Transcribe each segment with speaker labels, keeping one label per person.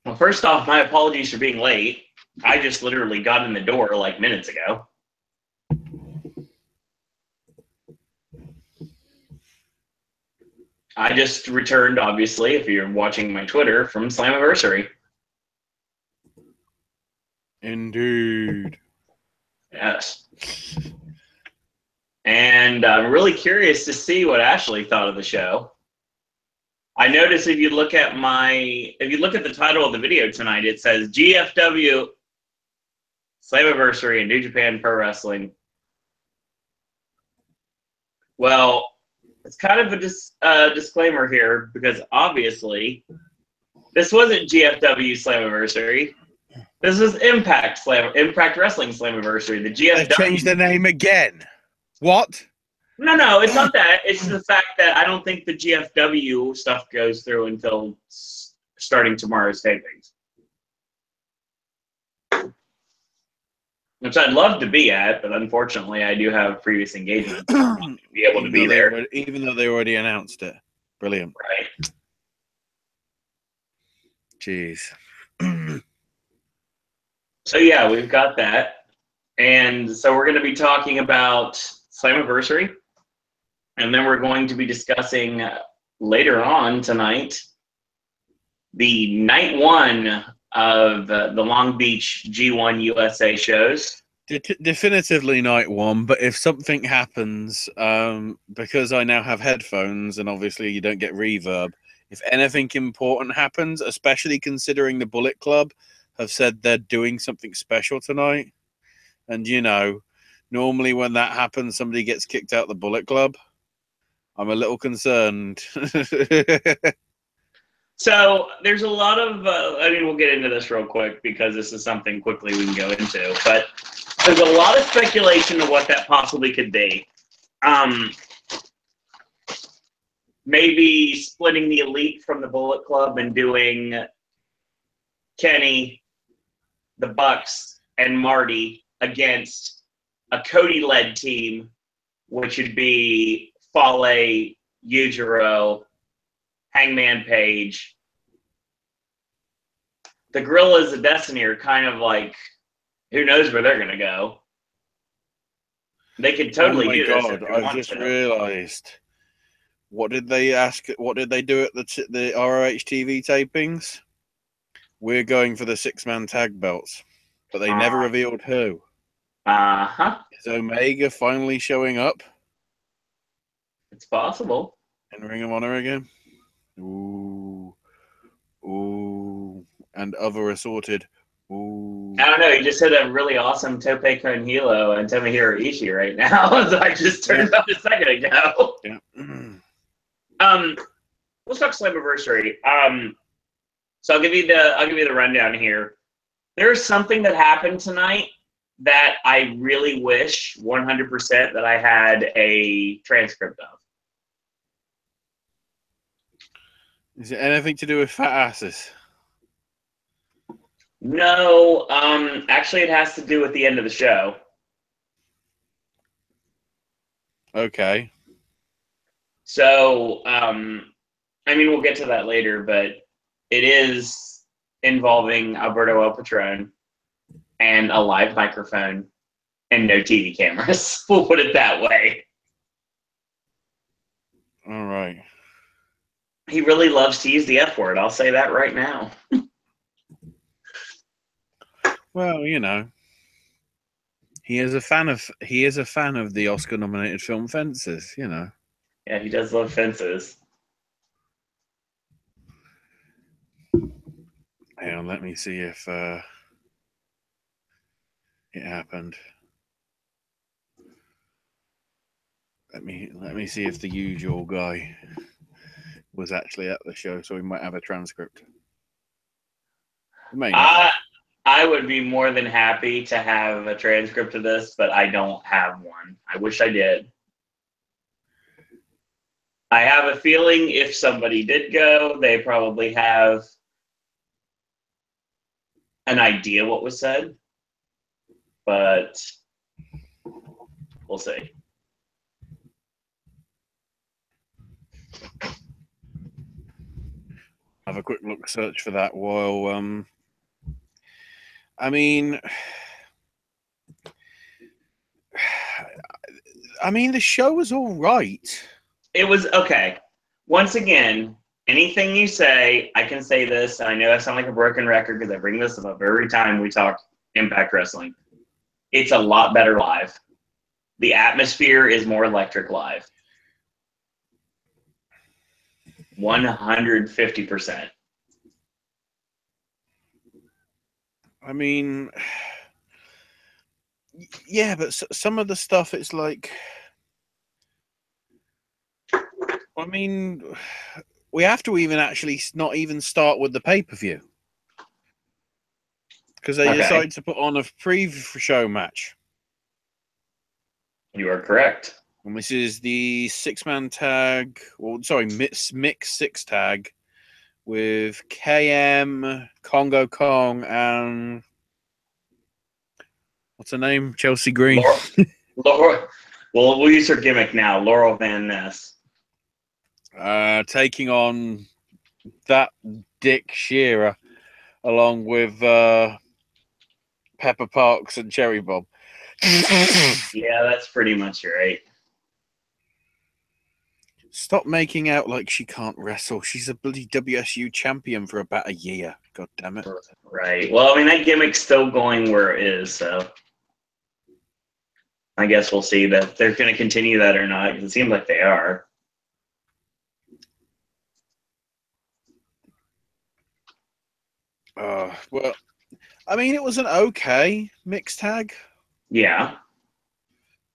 Speaker 1: Well, first off, my apologies for being late. I just literally got in the door like minutes ago. I just returned, obviously, if you're watching my Twitter, from Slammiversary.
Speaker 2: Indeed.
Speaker 1: Yes. And I'm really curious to see what Ashley thought of the show. I noticed if you look at the title of the video tonight, it says GFW Slammiversary and New Japan Pro Wrestling. Well, it's kind of a disclaimer here because obviously this wasn't GFW Slammiversary. This was Impact Wrestling Slammiversary. The GFW.
Speaker 2: They changed the name again. What?
Speaker 1: No, it's not that. It's the fact that I don't think the GFW stuff goes through until starting tomorrow's tapings. Which I'd love to be at, but unfortunately I do have previous engagements. To be able to be there.
Speaker 2: Even though they already announced it. Brilliant.
Speaker 1: Right.
Speaker 2: Jeez.
Speaker 1: So yeah, we've got that. And so we're going to be talking about Slammiversary. And then we're going to be discussing later on tonight the night one of the Long Beach G1 USA shows.
Speaker 2: Definitively night one, but if something happens, because I now have headphones and obviously you don't get reverb, if anything important happens, especially considering the Bullet Club have said they're doing something special tonight, and normally when that happens, somebody gets kicked out the Bullet Club. I'm a little concerned.
Speaker 1: So there's a lot of, we'll get into this real quick because this is something quickly we can go into, but there's a lot of speculation of what that possibly could be. Maybe splitting the Elite from the Bullet Club and doing Kenny, the Bucks, and Marty against a Cody-led team, which would be Fale, Yujiro, Hangman Page. The Gorillas of Destiny are kind of like, who knows where they're going to go. They could totally do this.
Speaker 2: Oh my God, I've just realized. What did they ask? What did they do at the ROH TV tapings? We're going for the 6-man tag belts, but they never revealed who. Is Omega finally showing up?
Speaker 1: It's possible.
Speaker 2: In Ring of Honor again? Ooh. And other assorted. Ooh.
Speaker 1: I don't know. He just hit a really awesome Tope Con Hilo and Tomohiro Ishii right now. So I just turned up a second ago.
Speaker 2: Yeah.
Speaker 1: Let's talk Slammiversary. So I'll give you the rundown here. There's something that happened tonight that I really wish 100% that I had a transcript of.
Speaker 2: Is it anything to do with fat asses?
Speaker 1: No, actually it has to do with the end of the show.
Speaker 2: Okay.
Speaker 1: So, we'll get to that later, but it is involving Alberto El Patron and a live microphone and no TV cameras. We'll put it that way.
Speaker 2: All right.
Speaker 1: He really loves to use the F word. I'll say that right now.
Speaker 2: Well, he is a fan of the Oscar-nominated film Fences.
Speaker 1: Yeah, he does love Fences.
Speaker 2: Hang on, let me see if it happened. Let me see if the usual guy was actually at the show, so we might have a transcript.
Speaker 1: I would be more than happy to have a transcript of this, but I don't have one. I wish I did. I have a feeling if somebody did go, they probably have an idea what was said, but we'll see.
Speaker 2: have a quick look search for that while I mean the show was all right.
Speaker 1: It was okay. Once again, anything you say, I can say this. I know I sound like a broken record because I bring this up every time we talk Impact Wrestling. It's a lot better live. The atmosphere is more electric live. 150%.
Speaker 2: I mean, yeah, but some of the stuff, it's like, I mean, we have to even actually not even start with the pay-per-view. Because they decided to put on a pre-show match.
Speaker 1: You are correct.
Speaker 2: And this is the six-man tag, mix six tag with KM, Congo Kong, and what's her name? Chelsea Green.
Speaker 1: Laura. Well, we'll use her gimmick now, Laurel Van Ness.
Speaker 2: Taking on that Dick Shearer, along with Pepper Parks and Cherry Bob.
Speaker 1: Yeah, that's pretty much right.
Speaker 2: Stop making out like she can't wrestle. She's a bloody WSU champion for about a year. God damn it.
Speaker 1: Right. Well, I mean, that gimmick's still going where it is, so I guess we'll see that they're going to continue that or not, because it seems like they are.
Speaker 2: Well, I mean, it was an okay mixed tag.
Speaker 1: Yeah.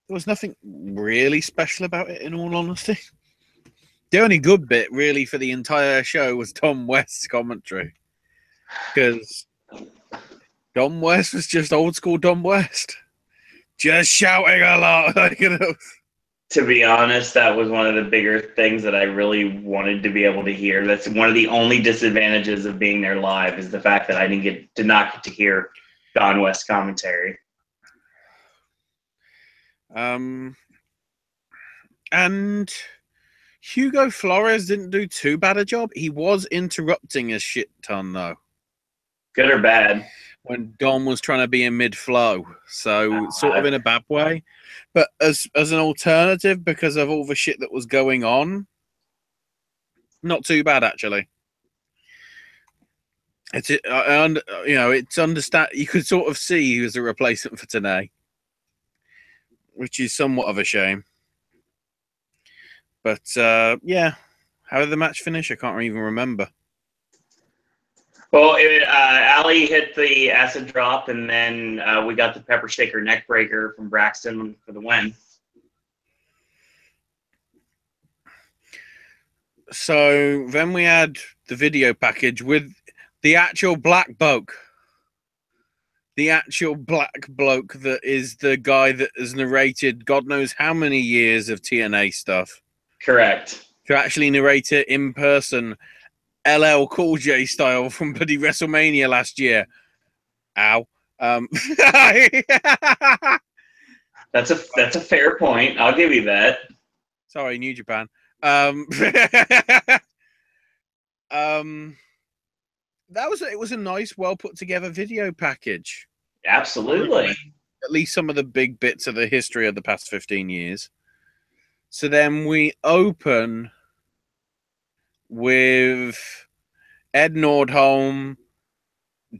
Speaker 2: There was nothing really special about it, in all honesty. The only good bit, really, for the entire show was Tom West's commentary. Because Tom West was just old school Tom West. Just shouting a lot.
Speaker 1: To be honest, that was one of the bigger things that I really wanted to be able to hear. That's one of the only disadvantages of being there live, is the fact that I did not get to hear Don West commentary.
Speaker 2: And Hugo Flores didn't do too bad a job. He was interrupting a shit ton, though.
Speaker 1: Good or bad?
Speaker 2: When Dom was trying to be in mid-flow. So sort of in a bad way. But as an alternative, because of all the shit that was going on, not too bad, actually. It's understand. You could sort of see he was a replacement for Tenay, which is somewhat of a shame. But yeah, how did the match finish? I can't even remember.
Speaker 1: Well, Ali hit the acid drop, and then we got the pepper shaker neck breaker from Braxton for the win.
Speaker 2: So then we had the video package with the actual black bloke. The actual black bloke that is the guy that has narrated God knows how many years of TNA stuff.
Speaker 1: Correct.
Speaker 2: To actually narrate it in person, LL Cool J style from bloody WrestleMania last year. Ow.
Speaker 1: That's a fair point. I'll give you that.
Speaker 2: Sorry, New Japan. It was a nice, well put together video package.
Speaker 1: Absolutely.
Speaker 2: At least some of the big bits of the history of the past 15 years. So then we open with Ed Nordholm,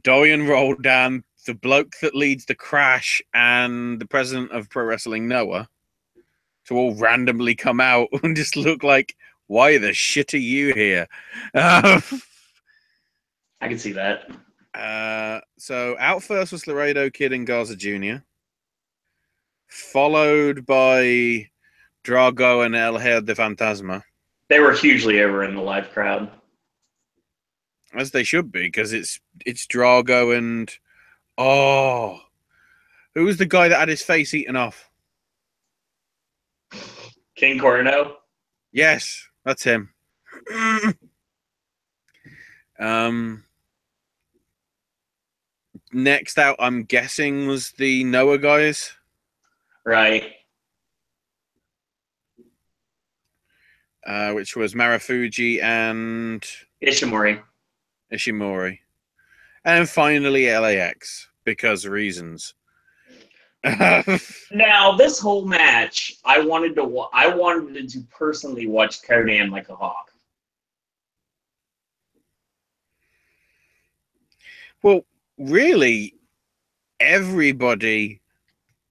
Speaker 2: Dorian Roldan, the bloke that leads the Crash, and the president of Pro Wrestling Noah to all randomly come out and just look like, why the shit are you here?
Speaker 1: I can see that.
Speaker 2: So out first was Laredo Kid and Garza Jr., followed by Drago and El Hijo de Fantasma.
Speaker 1: They were hugely over in the live crowd.
Speaker 2: As they should be, because it's Drago and who was the guy that had his face eaten off?
Speaker 1: King Corno?
Speaker 2: Yes, that's him. Next out, I'm guessing, was the Noah guys.
Speaker 1: Right.
Speaker 2: Which was Marufuji and
Speaker 1: Ishimori.
Speaker 2: Ishimori. And finally LAX, because reasons.
Speaker 1: Now, this whole match, I wanted to personally watch Conan like a hawk.
Speaker 2: Well, really, everybody,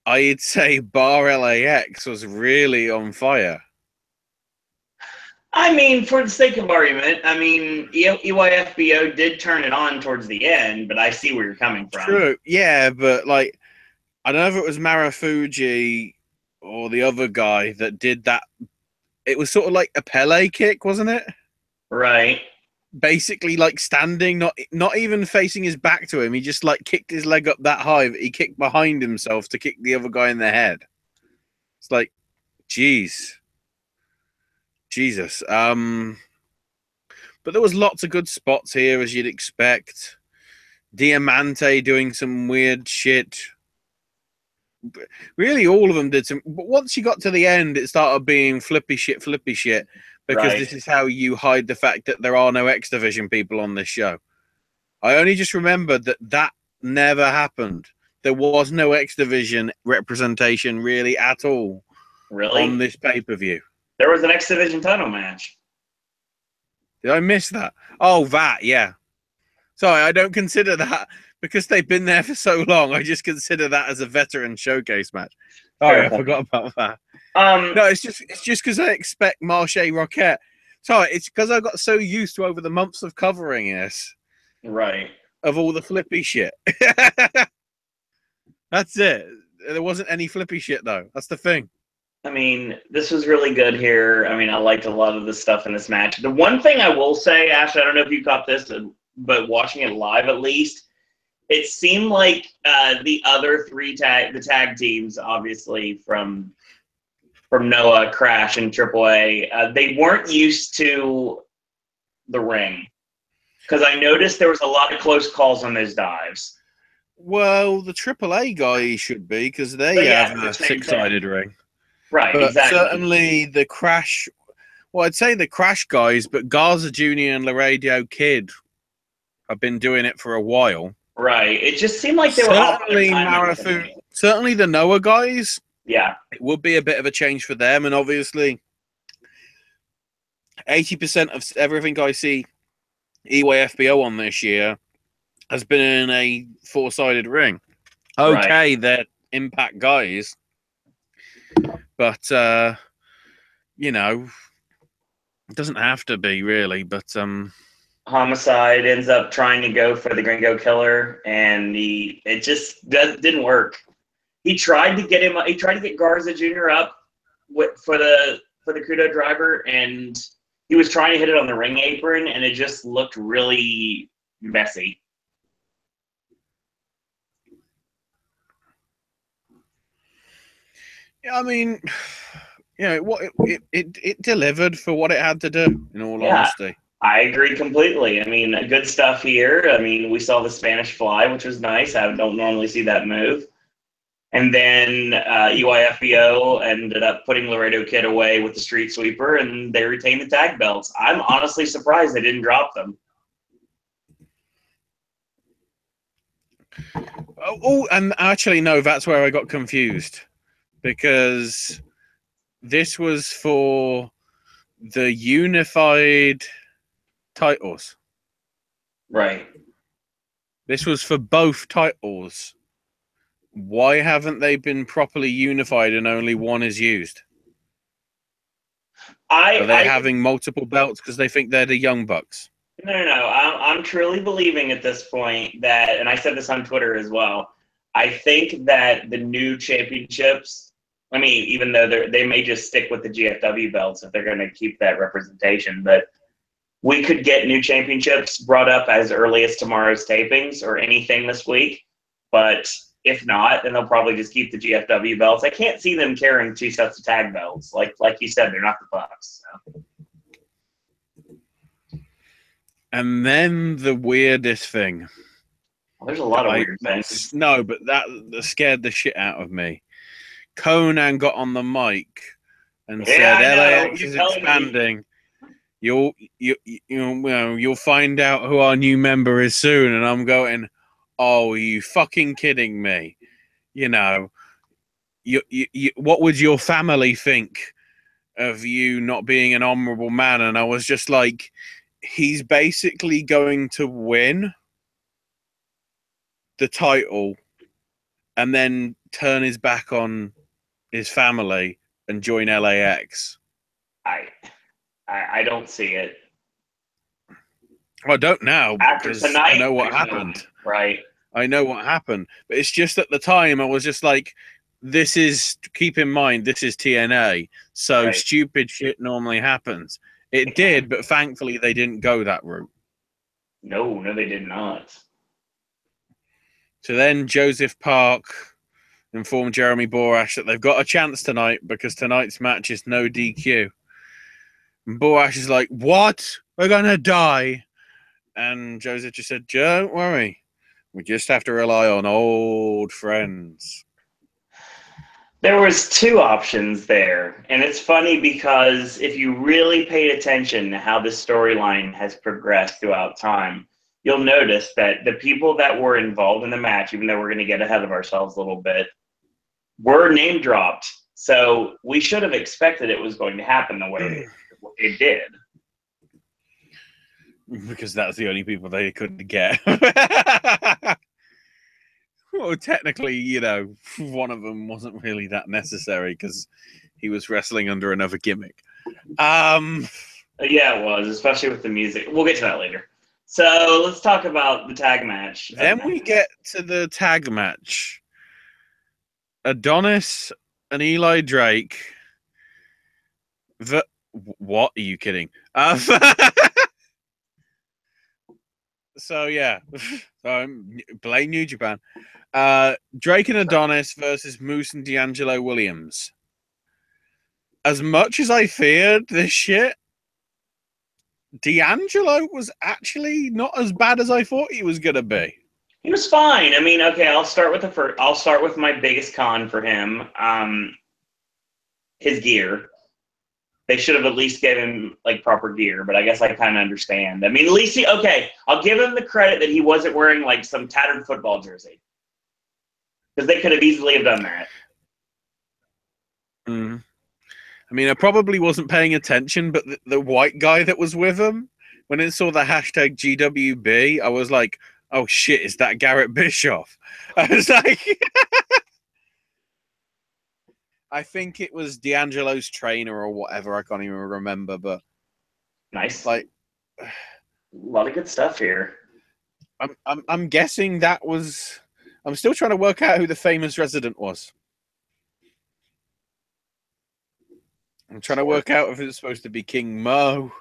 Speaker 2: I'd say, bar LAX, was really on fire.
Speaker 1: I mean, for the sake of argument, I mean, EYFBO did turn it on towards the end, but I see where you're coming from.
Speaker 2: True, yeah, but like, I don't know if it was Marufuji or the other guy that did that. It was sort of like a Pele kick, wasn't it?
Speaker 1: Right.
Speaker 2: Basically, like standing, not even facing his back to him. He just like kicked his leg up that high. He kicked behind himself to kick the other guy in the head. It's like, Jesus. But there was lots of good spots here, as you'd expect. Diamante doing some weird shit. Really, all of them did some. But once you got to the end, it started being flippy shit. Because
Speaker 1: Right.
Speaker 2: This is how you hide the fact that there are no X Division people on this show. I only just remembered that never happened. There was no X Division representation really at all on this pay-per-view.
Speaker 1: There was an X Division title match.
Speaker 2: Did I miss that? Oh, that, yeah. Sorry, I don't consider that because they've been there for so long. I just consider that as a veteran showcase match. Sorry, I forgot about that. No, it's just because I expect Marche Roquette. Sorry, it's because I got so used to over the months of covering this.
Speaker 1: Right.
Speaker 2: Of all the flippy shit. That's it. There wasn't any flippy shit, though. That's the thing.
Speaker 1: I mean, this was really good here. I mean, I liked a lot of the stuff in this match. The one thing I will say, Ash, I don't know if you caught this, but watching it live at least, it seemed like the other the tag teams, obviously from Noah, Crash, and AAA, they weren't used to the ring. Because I noticed there was a lot of close calls on those dives.
Speaker 2: Well, the AAA guy should be, because they have a six-sided ring.
Speaker 1: Right,
Speaker 2: but
Speaker 1: exactly.
Speaker 2: Certainly the Crash, well, I'd say the Crash guys, but Garza Jr. and Laredo Kid have been doing it for a while.
Speaker 1: Right. It just seemed like they were
Speaker 2: certainly Marafu. Certainly the Noah guys.
Speaker 1: Yeah.
Speaker 2: It would be a bit of a change for them, and obviously 80% of everything I see EYFBO on this year has been in a four-sided ring. Okay, right. They're Impact guys, but you know, it doesn't have to be really. But
Speaker 1: Homicide ends up trying to go for the Gringo Killer, and it just didn't work. He tried to get Garza Jr. up for the Kudo driver, and he was trying to hit it on the ring apron, and it just looked really messy.
Speaker 2: Yeah, I mean, you know, it delivered for what it had to do, in all honesty.
Speaker 1: I agree completely. I mean, good stuff here. I mean, we saw the Spanish Fly, which was nice. I don't normally see that move. And then EYFBO ended up putting Laredo Kid away with the Street Sweeper, and they retained the tag belts. I'm honestly surprised they didn't drop them.
Speaker 2: Oh, and actually, no, that's where I got confused. Because this was for the unified titles.
Speaker 1: Right.
Speaker 2: This was for both titles. Why haven't they been properly unified and only one is used? Are they having multiple belts because they think they're the Young Bucks?
Speaker 1: No. I'm truly believing at this point that, and I said this on Twitter as well, I think that the new championships, I mean, even though they may just stick with the GFW belts if they're going to keep that representation, but we could get new championships brought up as early as tomorrow's tapings or anything this week. But if not, then they'll probably just keep the GFW belts. I can't see them carrying two sets of tag belts. Like you said, they're not the Bucks. So. And
Speaker 2: then the weirdest thing.
Speaker 1: Well, there's a lot of weird things.
Speaker 2: No, but that scared the shit out of me. Conan got on the mic and said, LAX is expanding. you'll find out who our new member is soon. And I'm going, oh, are you fucking kidding me? You know, what would your family think of you not being an honorable man? And I was just like, he's basically going to win the title and then turn his back on his family and join LAX.
Speaker 1: I don't see it.
Speaker 2: I don't now
Speaker 1: After
Speaker 2: because
Speaker 1: tonight,
Speaker 2: I know what happened.
Speaker 1: Right.
Speaker 2: I know what happened. But it's just at the time I was just like, keep in mind, this is TNA. So stupid shit normally happens. It did, but thankfully they didn't go that route.
Speaker 1: No, they did not.
Speaker 2: So then Joseph Park informed Jeremy Borash that they've got a chance tonight because tonight's match is no DQ. And Borash is like, what? We're going to die. And Joseph just said, don't worry. We just have to rely on old friends.
Speaker 1: There was two options there. And it's funny because if you really paid attention to how this storyline has progressed throughout time, you'll notice that the people that were involved in the match, even though we're going to get ahead of ourselves a little bit, were name dropped. So we should have expected it was going to happen the way it did.
Speaker 2: Because that's the only people they could get. Well, technically, you know, one of them wasn't really that necessary because he was wrestling under another gimmick.
Speaker 1: Yeah, it was, especially with the music. We'll get to that later. So let's talk about the tag match.
Speaker 2: Then we get to the tag match. Adonis and Eli Drake. What? Are you kidding? So, yeah. Blame New Japan. Drake and Adonis versus Moose and D'Angelo Williams. As much as I feared this shit, D'Angelo was actually not as bad as I thought he was going to be.
Speaker 1: He was fine. I mean, okay, I'll start with my biggest con for him. His gear. They should have at least given him like proper gear, but I guess I kind of understand. I mean, at least I'll give him the credit that he wasn't wearing like some tattered football jersey, because they could have easily have done that.
Speaker 2: I mean, I probably wasn't paying attention, but the white guy that was with him, when it saw the hashtag GWB, I was like, oh shit, is that Garrett Bischoff? I was like, I think it was D'Angelo's trainer or whatever. I can't even remember, but
Speaker 1: nice.
Speaker 2: Like,
Speaker 1: a lot of good stuff here.
Speaker 2: I'm guessing that was. I'm still trying to work out who the famous resident was. I'm trying to work out if it's supposed to be King Mo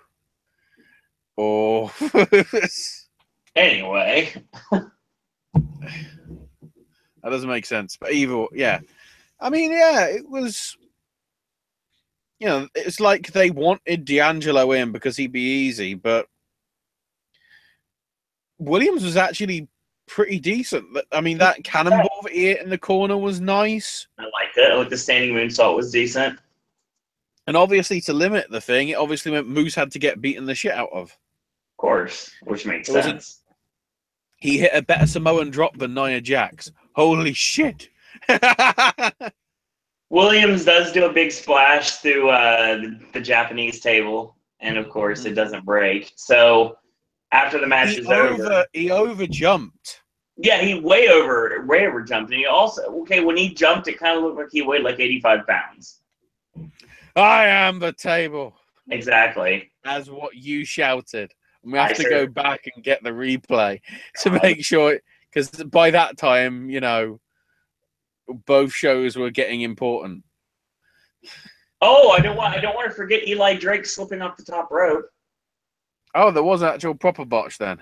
Speaker 2: or.
Speaker 1: Anyway,
Speaker 2: that doesn't make sense. But yeah. I mean, yeah, it was. You know, it's like they wanted D'Angelo in because he'd be easy, but Williams was actually pretty decent. I mean, that cannonball that he hit in the corner was nice.
Speaker 1: I liked it. Like the standing moonsault was decent.
Speaker 2: And obviously, to limit the thing, it obviously meant Moose had to get beaten the shit out of.
Speaker 1: Of course, which makes sense.
Speaker 2: He hit a better Samoan drop than Nia Jax. Holy shit.
Speaker 1: Williams does do a big splash through the Japanese table, and of course, it doesn't break. So after the match is over,
Speaker 2: he over jumped.
Speaker 1: Yeah, he way over jumped, and he also when he jumped, it kind of looked like he weighed like 85 pounds.
Speaker 2: I am the table.
Speaker 1: Exactly.
Speaker 2: As what you shouted. And we have to go back and get the replay to make sure, because by that time, you know, both shows were getting important.
Speaker 1: Oh, I don't want to forget Eli Drake slipping off the top rope.
Speaker 2: Oh, there was actual proper botch then.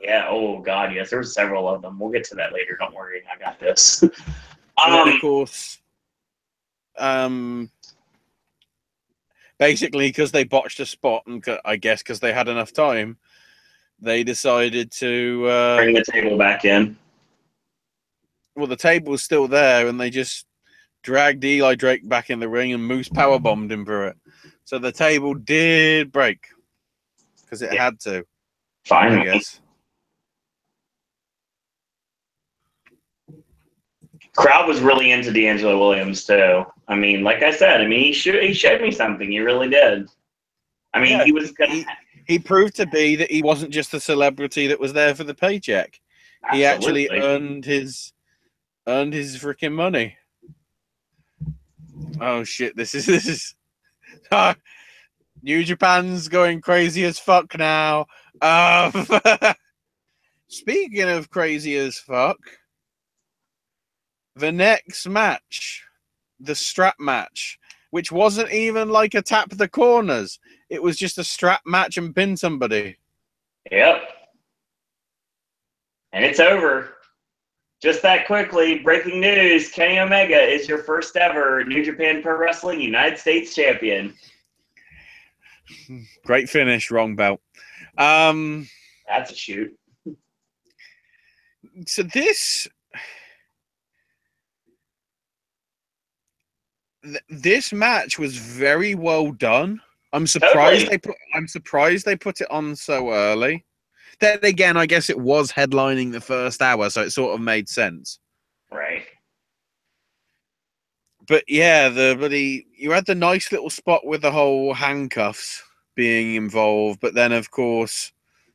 Speaker 1: Yeah. Oh God, yes. There were several of them. We'll get to that later. Don't worry, I got this.
Speaker 2: Of course. Basically, because they botched a spot, and I guess because they had enough time, they decided to
Speaker 1: bring the table back in.
Speaker 2: Well, the table was still there, and they just dragged Eli Drake back in the ring, and Moose powerbombed him for it. So the table did break. because it had to.
Speaker 1: Fine.
Speaker 2: I guess.
Speaker 1: Crowd was really into D'Angelo Williams too. I mean, like I said, he showed me something. He really did. I mean,
Speaker 2: yeah, he proved to be that he wasn't just a celebrity that was there for the paycheck.
Speaker 1: Absolutely.
Speaker 2: He actually earned his freaking money. Oh shit! This is. New Japan's going crazy as fuck now. Speaking of crazy as fuck, the next match, the strap match, which wasn't even like a tap the corners. It was just a strap match and pin somebody.
Speaker 1: Yep. And it's over. Just that quickly, breaking news, Kenny Omega is your first ever New Japan Pro Wrestling United States champion.
Speaker 2: Great finish, wrong belt.
Speaker 1: That's a shoot.
Speaker 2: So this match was very well done. I'm surprised they put it on so early. Then again, I guess it was headlining the first hour, so it sort of made sense.
Speaker 1: Right.
Speaker 2: But yeah, you had the nice little spot with the whole handcuffs being involved, but then of course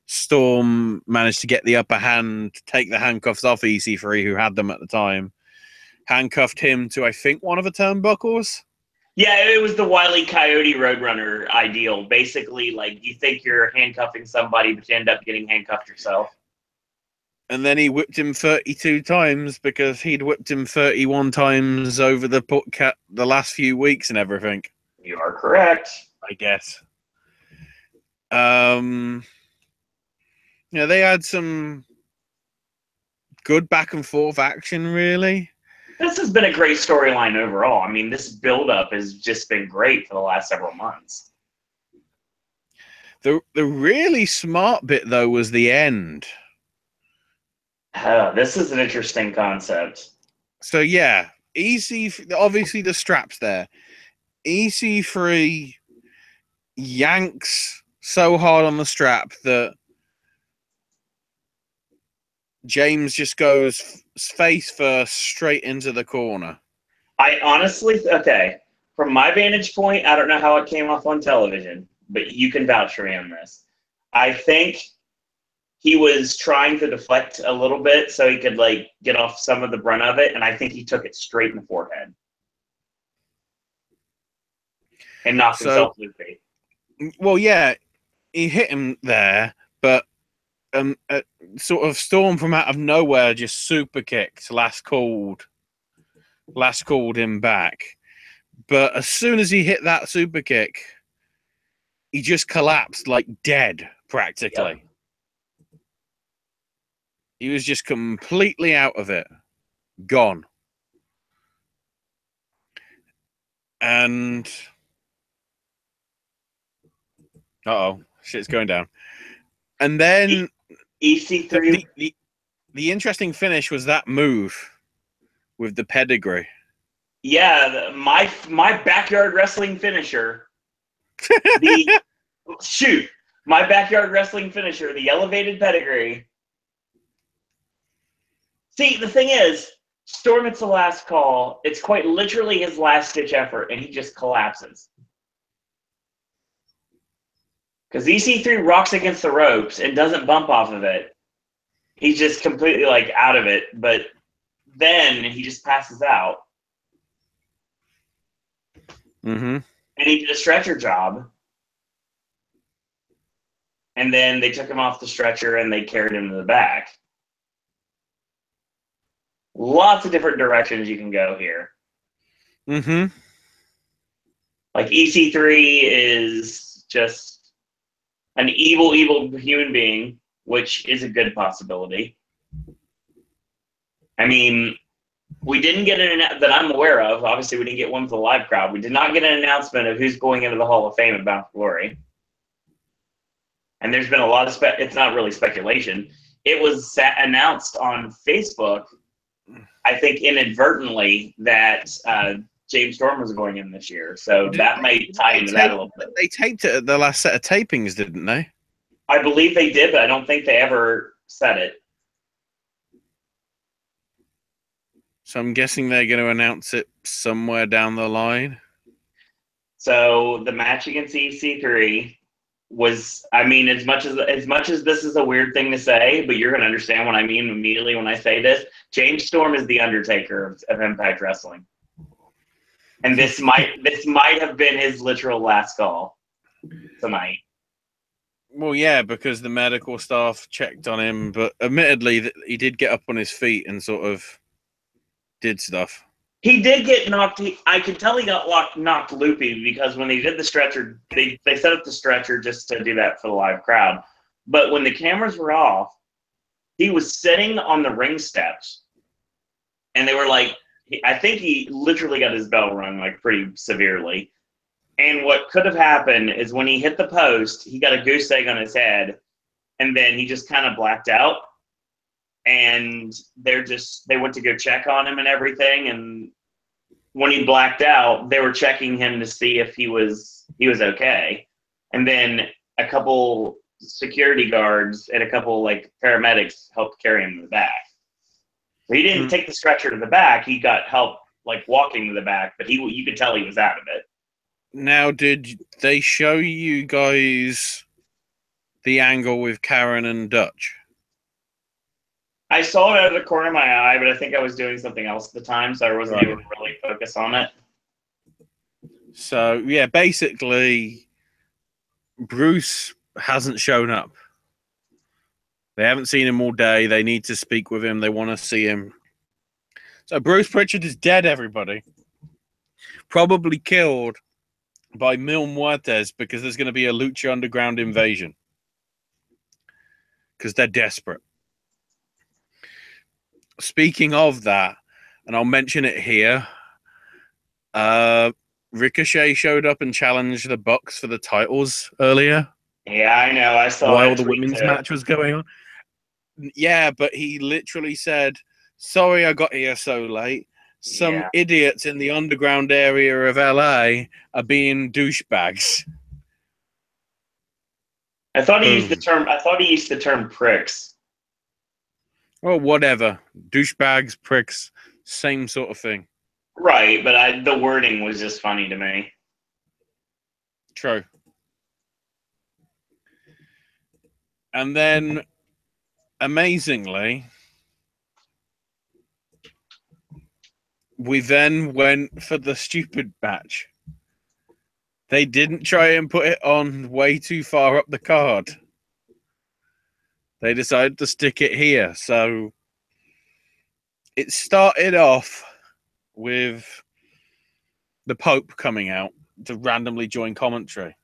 Speaker 2: Storm managed to get the upper hand, take the handcuffs off EC3, who had them at the time, handcuffed him to, I think, one of the turnbuckles.
Speaker 1: Yeah, it was the Wile E. Coyote Roadrunner ideal. Basically, like, you think you're handcuffing somebody, but you end up getting handcuffed yourself.
Speaker 2: And then he whipped him 32 times because he'd whipped him 31 times over the last few weeks and everything.
Speaker 1: You are correct.
Speaker 2: I guess. They had some good back and forth action, really.
Speaker 1: This has been a great storyline overall. I mean, this build-up has just been great for the last several months.
Speaker 2: The really smart bit, though, was the end.
Speaker 1: This is an interesting concept.
Speaker 2: So, yeah, obviously the strap's there. EC3 yanks so hard on the strap that James just goes face first straight into the corner.
Speaker 1: I honestly, from my vantage point, I don't know how it came off on television, but you can vouch for me on this. I think he was trying to deflect a little bit so he could, like, get off some of the brunt of it, and I think he took it straight in the forehead and knocked himself loopy.
Speaker 2: Well, yeah, he hit him there, but sort of Storm from out of nowhere just super kicked, last called him back. But as soon as he hit that super kick, he just collapsed like dead, practically. Yep. He was just completely out of it. Gone. And shit's going down. And then
Speaker 1: EC3.
Speaker 2: The interesting finish was that move with the pedigree.
Speaker 1: Yeah, my backyard wrestling finisher. My backyard wrestling finisher, the elevated pedigree. See, the thing is, Storm, it's the last call. It's quite literally his last-ditch effort, and he just collapses. Because EC3 rocks against the ropes and doesn't bump off of it. He's just completely, like, out of it. But then he just passes out.
Speaker 2: Mm-hmm.
Speaker 1: And he did a stretcher job. And then they took him off the stretcher and they carried him to the back. Lots of different directions you can go here.
Speaker 2: Mm-hmm.
Speaker 1: Like, EC3 is just an evil human being, which is a good possibility. I mean, we didn't get that I'm aware of. Obviously, we didn't get one for the live crowd. We did not get an announcement of who's going into the Hall of Fame at Bound for Glory. And there's been a lot of it's not really speculation. It was announced on Facebook, I think inadvertently, that James Storm was going in this year. So that might tie into that a little bit.
Speaker 2: They taped it at the last set of tapings, didn't they?
Speaker 1: I believe they did, but I don't think they ever said it.
Speaker 2: So I'm guessing they're going to announce it somewhere down the line.
Speaker 1: So the match against EC3 was, I mean, as much as this is a weird thing to say, but you're going to understand what I mean immediately when I say this. James Storm is the Undertaker of Impact Wrestling, and this might have been his literal last call tonight.
Speaker 2: Well, yeah, because the medical staff checked on him, but admittedly, he did get up on his feet and sort of did stuff.
Speaker 1: He did get knocked. I could tell he got knocked loopy because when they did the stretcher, they set up the stretcher just to do that for the live crowd. But when the cameras were off, he was sitting on the ring steps, and they were like, I think he literally got his bell rung like pretty severely. And what could have happened is when he hit the post, he got a goose egg on his head, and then he just kind of blacked out. And they went to go check on him and everything. And when he blacked out, they were checking him to see if he was okay. And then a couple security guards and a couple like paramedics helped carry him to the back. So he didn't take the stretcher to the back. He got help like walking to the back, but you could tell he was out of it. Now,
Speaker 2: did they show you guys the angle with Karen and Dutch?
Speaker 1: I saw it out of the corner of my eye, but I think I was doing something else at the time, so I wasn't able to really focus on it.
Speaker 2: So, yeah, basically, Bruce hasn't shown up. They haven't seen him all day. They need to speak with him. They want to see him. So Bruce Pritchard is dead, everybody. Probably killed by Mil Muertes because there's going to be a Lucha Underground invasion. Because they're desperate. Speaking of that, and I'll mention it here, Ricochet showed up and challenged the Bucks for the titles earlier.
Speaker 1: Yeah, I know. I saw
Speaker 2: while the women's match was going on. Yeah, but he literally said, sorry I got here so late. Some idiots in the underground area of LA are being douchebags.
Speaker 1: I thought he used the term pricks.
Speaker 2: Well, whatever. Douchebags, pricks, same sort of thing.
Speaker 1: Right, but the wording was just funny to me.
Speaker 2: True. And then, amazingly, we then went for the stupid match. They didn't try and put it on way too far up the card. They decided to stick it here. So it started off with the Pope coming out to randomly join commentary.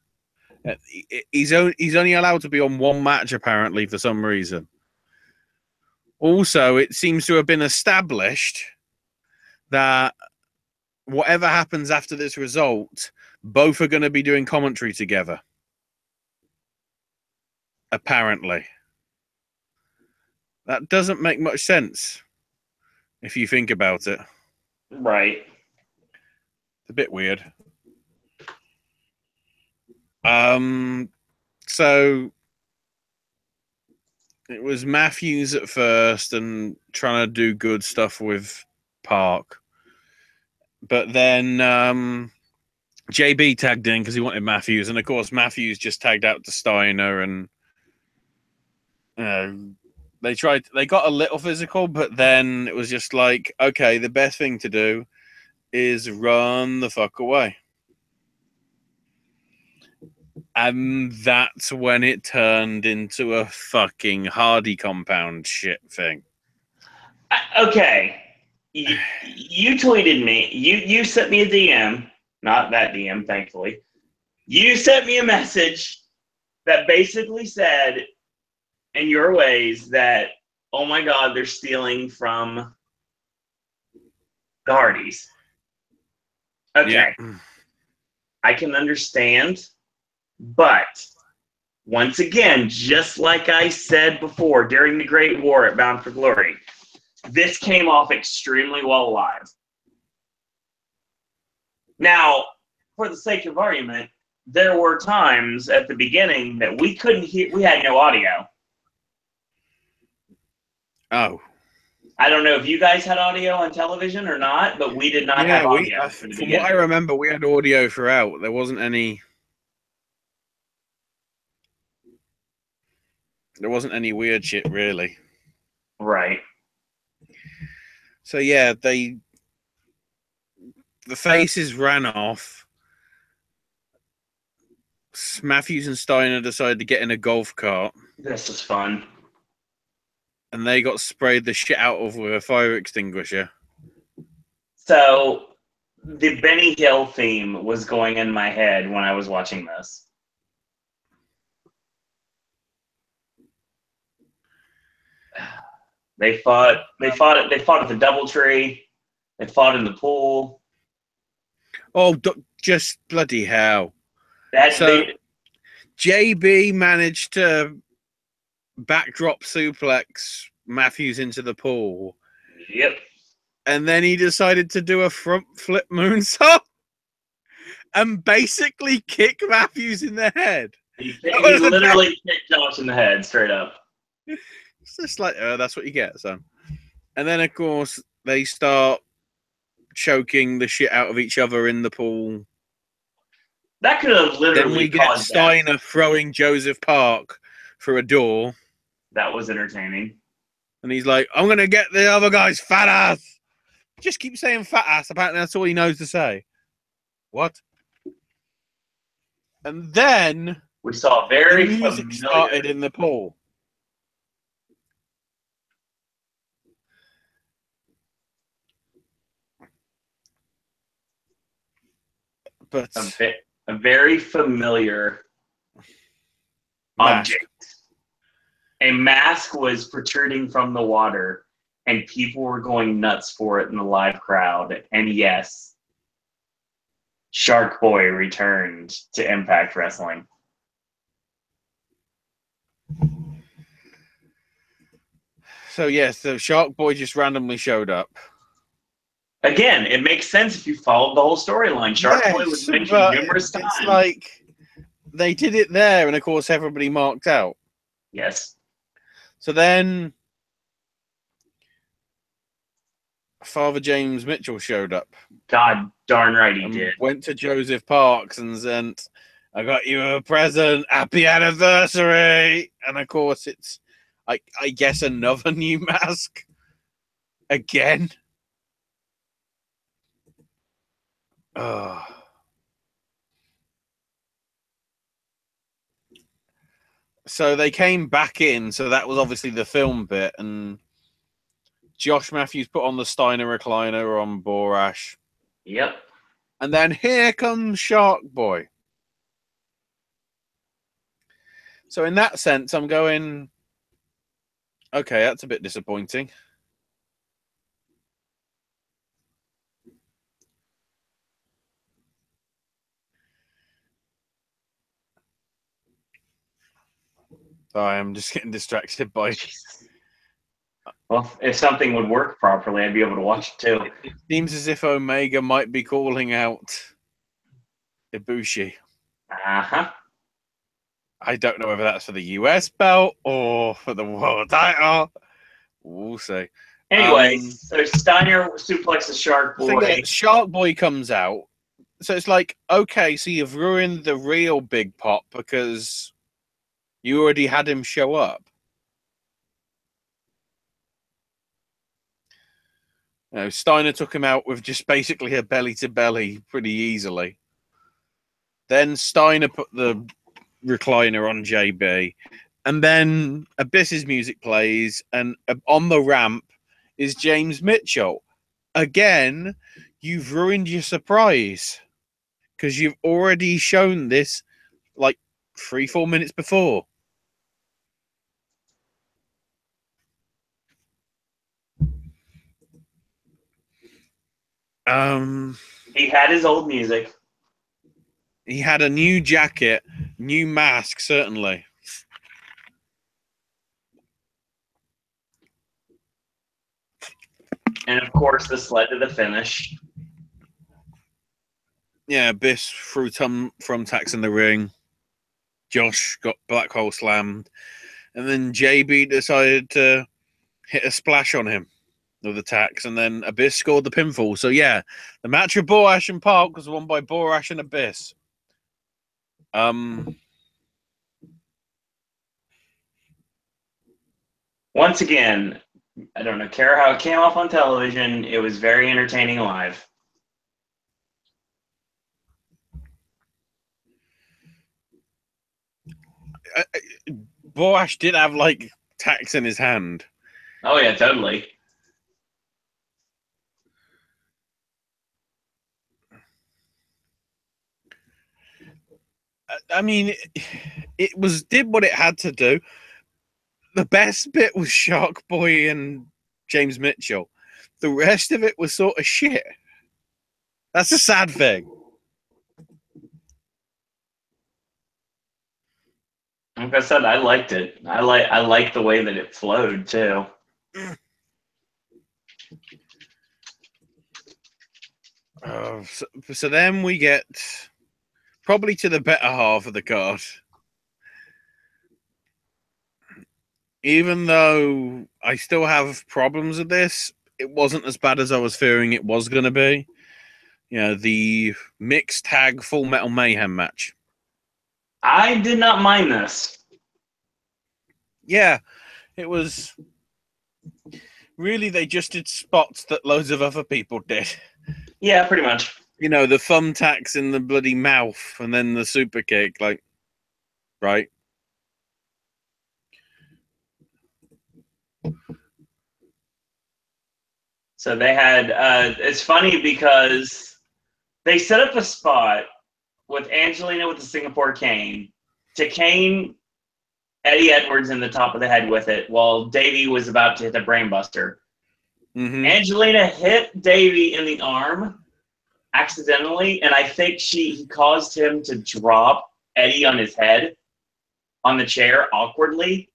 Speaker 2: He's only allowed to be on one match, apparently, for some reason. Also, it seems to have been established that whatever happens after this result, both are going to be doing commentary together. Apparently. That doesn't make much sense if you think about it.
Speaker 1: Right.
Speaker 2: It's a bit weird. So it was Matthews at first and trying to do good stuff with Park. But then JB tagged in because he wanted Matthews. And, of course, Matthews just tagged out to Steiner. And they got a little physical, but then it was just like, okay, the best thing to do is run the fuck away. And that's when it turned into a fucking Hardy compound shit thing.
Speaker 1: Okay. You tweeted me. You sent me a DM. Not that DM, thankfully. You sent me a message that basically said, in your ways, that, oh my God, they're stealing from the Hardys. Okay. Yeah. I can understand. But once again, just like I said before, during the Great War at Bound for Glory, this came off extremely well live. Now, for the sake of argument, there were times at the beginning that we couldn't hear. We had no audio.
Speaker 2: Oh.
Speaker 1: I don't know if you guys had audio on television or not, but we did not have audio from the
Speaker 2: from
Speaker 1: beginning.
Speaker 2: what I remember, we had audio throughout. There wasn't any. There wasn't any weird shit, really.
Speaker 1: Right.
Speaker 2: So yeah, the faces ran off. Matthews and Steiner decided to get in a golf cart.
Speaker 1: This is fun.
Speaker 2: And they got sprayed the shit out of with a fire extinguisher.
Speaker 1: So the Benny Hill theme was going in my head when I was watching this. They fought at the DoubleTree. They fought in the pool.
Speaker 2: Oh, just bloody hell. JB managed to backdrop suplex Matthews into the pool.
Speaker 1: Yep.
Speaker 2: And then he decided to do a front flip moonsault and basically kick Matthews in the head.
Speaker 1: He literally kicked Josh in the head, straight up.
Speaker 2: It's just like, that's what you get, son. And then, of course, they start choking the shit out of each other in the pool.
Speaker 1: That could have literally
Speaker 2: Then we get Steiner throwing Joseph Park through a door.
Speaker 1: That was entertaining.
Speaker 2: And he's like, I'm going to get the other guy's fat ass. Just keep saying fat ass. Apparently that's all he knows to say. What? And then
Speaker 1: we saw very
Speaker 2: the music started in the pool. But
Speaker 1: a very familiar object. A mask was protruding from the water, and people were going nuts for it in the live crowd. And yes, Shark Boy returned to Impact Wrestling.
Speaker 2: So yes, the Shark Boy just randomly showed up.
Speaker 1: Again, it makes sense if you followed the whole storyline. Shark Boy was mentioned numerous times.
Speaker 2: It's like they did it there, and of course everybody marked out.
Speaker 1: Yes.
Speaker 2: So then Father James Mitchell showed up.
Speaker 1: God darn right he did.
Speaker 2: Went to Joseph Parks and sent, I got you a present. Happy anniversary. And of course it's, I guess, another new mask. Again. Oh. So they came back in. So that was obviously the film bit. And Josh Matthews put on the Steiner recliner on Borash.
Speaker 1: Yep.
Speaker 2: And then here comes Shark Boy. So in that sense, I'm going, okay, that's a bit disappointing. I am just getting distracted by...
Speaker 1: Well, if something would work properly, I'd be able to watch it too.
Speaker 2: It seems as if Omega might be calling out Ibushi.
Speaker 1: Uh-huh.
Speaker 2: I don't know whether that's for the US belt or for the world title. We'll see.
Speaker 1: Anyway, so Steiner suplexes Shark Boy.
Speaker 2: Shark Boy comes out. So it's like, okay, so you've ruined the real Big Pop because you already had him show up. You know, Steiner took him out with just basically a belly-to-belly pretty easily. Then Steiner put the recliner on JB. And then Abyss's music plays, and on the ramp is James Mitchell. Again, you've ruined your surprise because you've already shown this like 3-4 minutes before.
Speaker 1: He had his old music.
Speaker 2: He had a new jacket, new mask, certainly.
Speaker 1: And of course, this led to the finish.
Speaker 2: Yeah, Abyss threw thumbtacks in the ring. Josh got black hole slammed. And then JB decided to hit a splash on him with the tacks. And then Abyss scored the pinfall. So, yeah, the match of Borash and Park was won by Borash and Abyss.
Speaker 1: Once again, I don't care how it came off on television. It was very entertaining live.
Speaker 2: Borash did have, like, tacks in his hand.
Speaker 1: Oh, yeah, totally.
Speaker 2: I mean, it did what it had to do. The best bit was Shark Boy and James Mitchell. The rest of it was sort of shit. That's a sad thing.
Speaker 1: Like I said, I liked it. I like the way that it flowed too.
Speaker 2: So then we get probably to the better half of the card. Even though I still have problems with this, it wasn't as bad as I was fearing it was going to be. You know, the mixed tag Full Metal Mayhem match.
Speaker 1: I did not mind this.
Speaker 2: Yeah, it was... Really, they just did spots that loads of other people did.
Speaker 1: Yeah, pretty much.
Speaker 2: You know, the thumbtacks in the bloody mouth and then the super kick, like, right?
Speaker 1: So they had, it's funny because they set up a spot with Angelina with the Singapore cane to cane Eddie Edwards in the top of the head with it while Davey was about to hit the brainbuster.
Speaker 2: Mm-hmm.
Speaker 1: Angelina hit Davey in the arm accidentally, and I think he caused him to drop Eddie on his head on the chair awkwardly.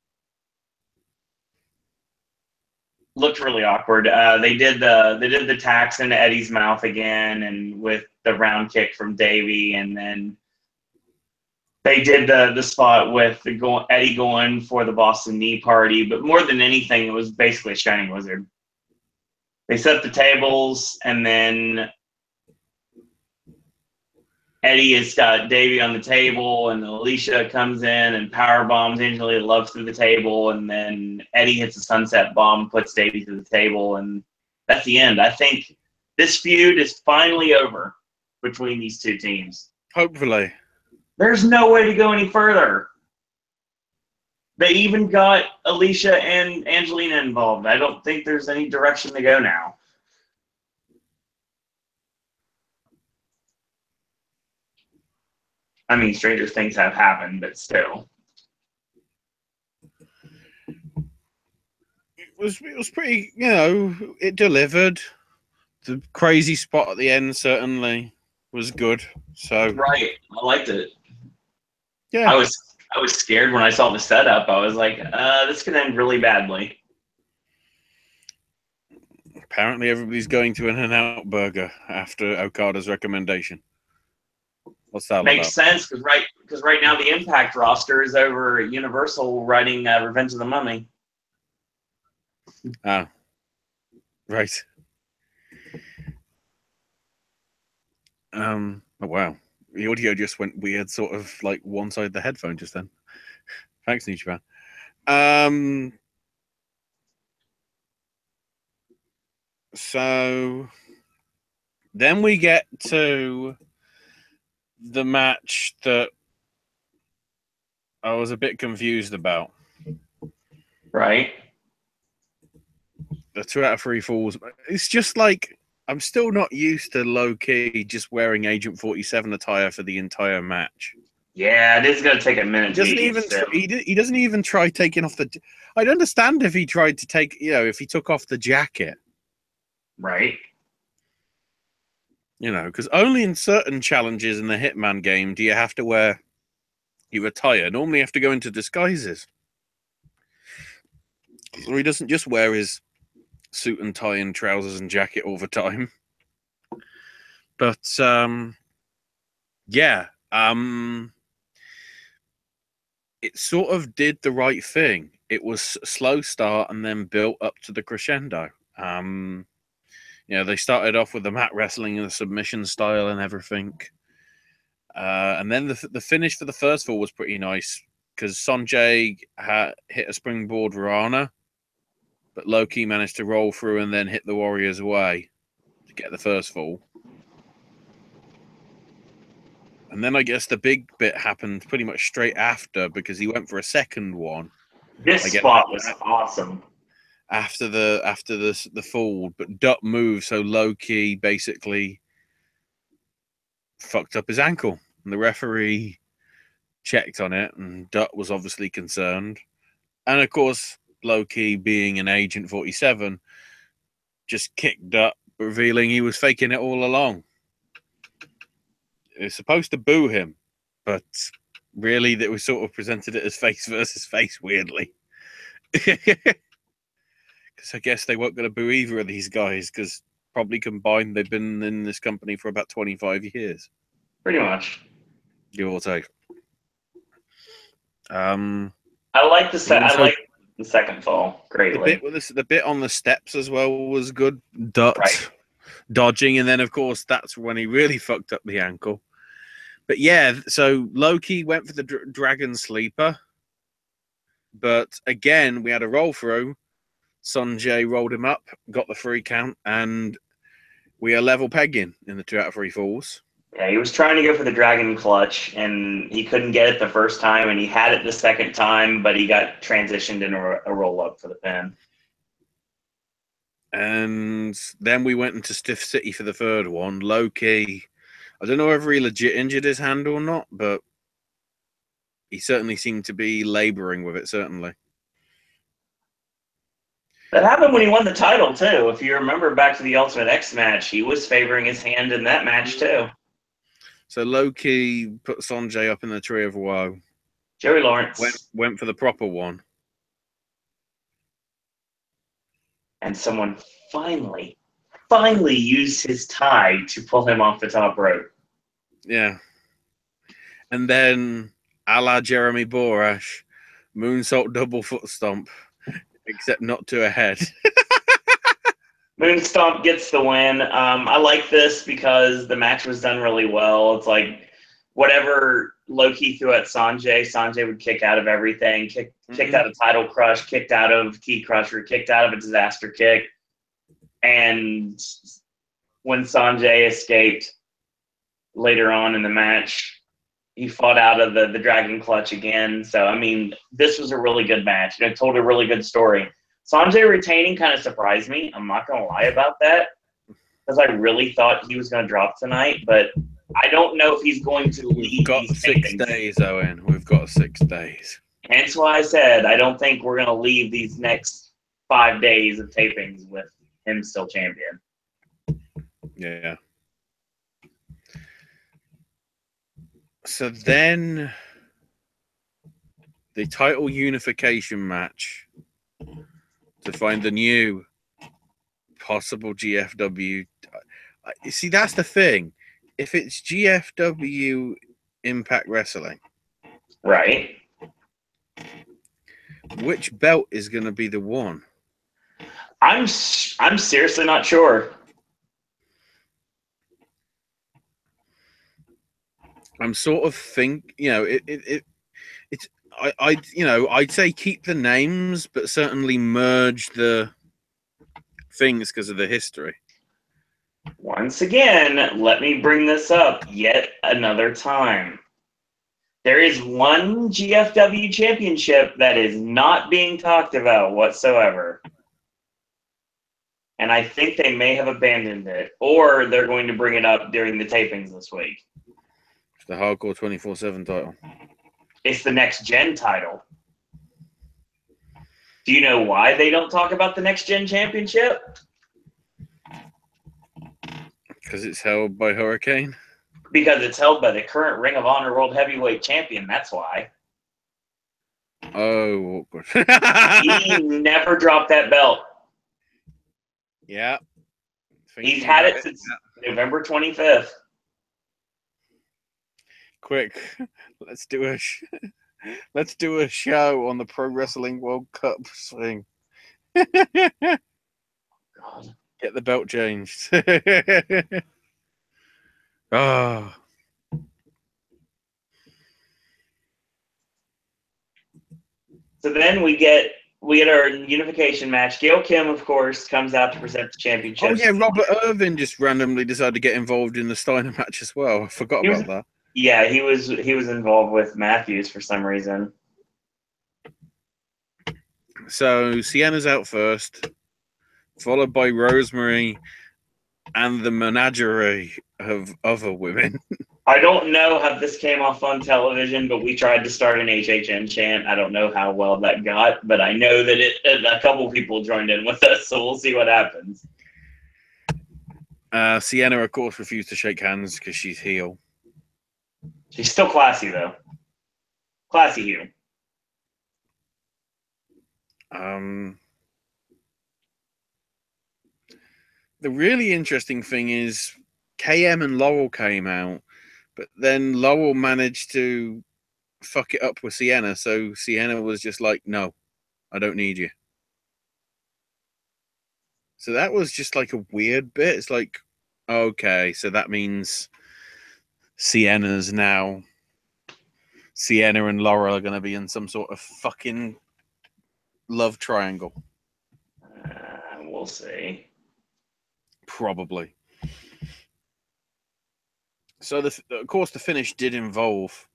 Speaker 1: Looked really awkward. They did the tacks into Eddie's mouth again, and with the round kick from Davey, and then they did the spot with Eddie going for the Boston Knee Party. But more than anything, it was basically a Shining Wizard. They set the tables, and then Eddie has got Davey on the table, and Alicia comes in and power bombs Angelina Love through the table, and then Eddie hits a sunset bomb, puts Davey through the table, and that's the end. I think this feud is finally over between these two teams.
Speaker 2: Hopefully.
Speaker 1: There's no way to go any further. They even got Alicia and Angelina involved. I don't think there's any direction to go now. I mean, stranger things have happened, but still.
Speaker 2: It was pretty, you know, it delivered. The crazy spot at the end certainly was good. So
Speaker 1: Right. I liked it.
Speaker 2: Yeah.
Speaker 1: I was scared when I saw the setup. I was like, this could end really badly.
Speaker 2: Apparently everybody's going to an In-N-Out Burger after Okada's recommendation. What's that
Speaker 1: Makes
Speaker 2: about?
Speaker 1: sense because right now the Impact roster is over at Universal writing Revenge of the Mummy.
Speaker 2: Ah, right. Oh wow, the audio just went weird, sort of like one side of the headphone just then. Thanks, Nichiban. So then we get to the match that I was a bit confused about.
Speaker 1: Right.
Speaker 2: The 2 out of 3 falls. It's just like I'm still not used to low key just wearing Agent 47 attire for the entire match.
Speaker 1: Yeah, it is going to take a minute.
Speaker 2: He doesn't even try taking off the. I'd understand if he tried to take, you know, if he took off the jacket.
Speaker 1: Right.
Speaker 2: You know, because only in certain challenges in the Hitman game do you have to wear your attire. Normally you have to go into disguises. So he doesn't just wear his suit and tie and trousers and jacket all the time. But Yeah. It sort of did the right thing. It was a slow start and then built up to the crescendo. They started off with the mat wrestling and the submission style and everything. And then the finish for the first fall was pretty nice because Sonjay hit a springboard Rana, but Loki managed to roll through and then hit the Warriors away to get the first fall. And then I guess the big bit happened pretty much straight after because he went for a second one.
Speaker 1: This spot was awesome.
Speaker 2: After the fall, but Dutt moved, so Loki basically fucked up his ankle. And the referee checked on it, and Dutt was obviously concerned. And of course, Loki, being an Agent 47, just kicked Dutt, revealing he was faking it all along. It was supposed to boo him, but really, that we sort of presented it as face versus face, weirdly. Because I guess they weren't going to boo either of these guys, because probably combined, they've been in this company for about 25 years.
Speaker 1: Pretty much.
Speaker 2: Give or take.
Speaker 1: I like the second fall greatly.
Speaker 2: The bit on the steps as well was good. Dutt dodging, and then of course that's when he really fucked up the ankle. But yeah, so Loki went for the Dragon Sleeper, but again we had a roll through. Sonjay rolled him up, got the 3 count, and we are level pegging in the 2 out of 3 falls.
Speaker 1: Yeah, he was trying to go for the Dragon Clutch, and he couldn't get it the first time, and he had it the second time, but he got transitioned into a roll-up for the pin.
Speaker 2: And then we went into Stiff City for the third one. Loki, I don't know whether he legit injured his hand or not, but he certainly seemed to be laboring with it, certainly.
Speaker 1: That happened when he won the title, too. If you remember back to the Ultimate X match, he was favoring his hand in that match, too.
Speaker 2: So Loki put Sonjay up in the Tree of Woe.
Speaker 1: Joey Lawrence
Speaker 2: went for the proper one.
Speaker 1: And someone finally used his tie to pull him off the top rope.
Speaker 2: Yeah. And then, a la Jeremy Borash, moonsault double foot stomp, except not to a head.
Speaker 1: Moonstomp gets the win. I like this because the match was done really well. It's like whatever Loki threw at Sanjay would kick out of everything. Kicked out of Title Crush, kicked out of Key Crusher, kicked out of a Disaster Kick. And when Sanjay escaped later on in the match, he fought out of the Dragon Clutch again. So, I mean, this was a really good match. It told a really good story. Sanjay retaining kind of surprised me. I'm not going to lie about that because I really thought he was going to drop tonight, but I don't know if he's going to leave.
Speaker 2: We've got 6 days, Owen. We've got 6 days.
Speaker 1: Hence why I said I don't think we're going to leave these next 5 days of tapings with him still champion.
Speaker 2: Yeah. So then the title unification match to find the new possible GFW. See, that's the thing. If it's GFW Impact Wrestling,
Speaker 1: right?
Speaker 2: Which belt is going to be the one?
Speaker 1: I'm seriously not sure.
Speaker 2: I'm sort of I'd say keep the names, but certainly merge the things because of the history.
Speaker 1: Once again, let me bring this up yet another time. There is one GFW championship that is not being talked about whatsoever. And I think they may have abandoned it, or they're going to bring it up during the tapings this week.
Speaker 2: The Hardcore 24/7 title.
Speaker 1: It's the Next Gen title. Do you know why they don't talk about the Next Gen championship?
Speaker 2: Because it's held by Hurricane?
Speaker 1: Because it's held by the current Ring of Honor World Heavyweight Champion, that's why.
Speaker 2: Oh, awkward.
Speaker 1: He never dropped that belt.
Speaker 2: Yeah.
Speaker 1: He's had it since November 25th.
Speaker 2: Quick, let's do a show on the Pro Wrestling World Cup thing.
Speaker 1: God.
Speaker 2: Get the belt changed. Oh.
Speaker 1: So then we get our unification match. Gail Kim, of course, comes out to present the championship.
Speaker 2: Oh yeah, Robert Irvin just randomly decided to get involved in the Steiner match as well. I forgot about that.
Speaker 1: Yeah, he was involved with Matthews for some reason.
Speaker 2: So Sienna's out first, followed by Rosemary and the menagerie of other women.
Speaker 1: I don't know how this came off on television, but we tried to start an HHN chant. I don't know how well that got, but I know that a couple people joined in with us, so we'll see what happens.
Speaker 2: Sienna, of course, refused to shake hands because she's heel.
Speaker 1: She's still classy, though. Classy heel.
Speaker 2: The really interesting thing is KM and Laurel came out, but then Laurel managed to fuck it up with Sienna, so Sienna was just like, no, I don't need you. So that was just like a weird bit. It's like, okay, so that means Sienna and Laurel are going to be in some sort of fucking love triangle.
Speaker 1: We'll see.
Speaker 2: Probably. So, of course, the finish did involve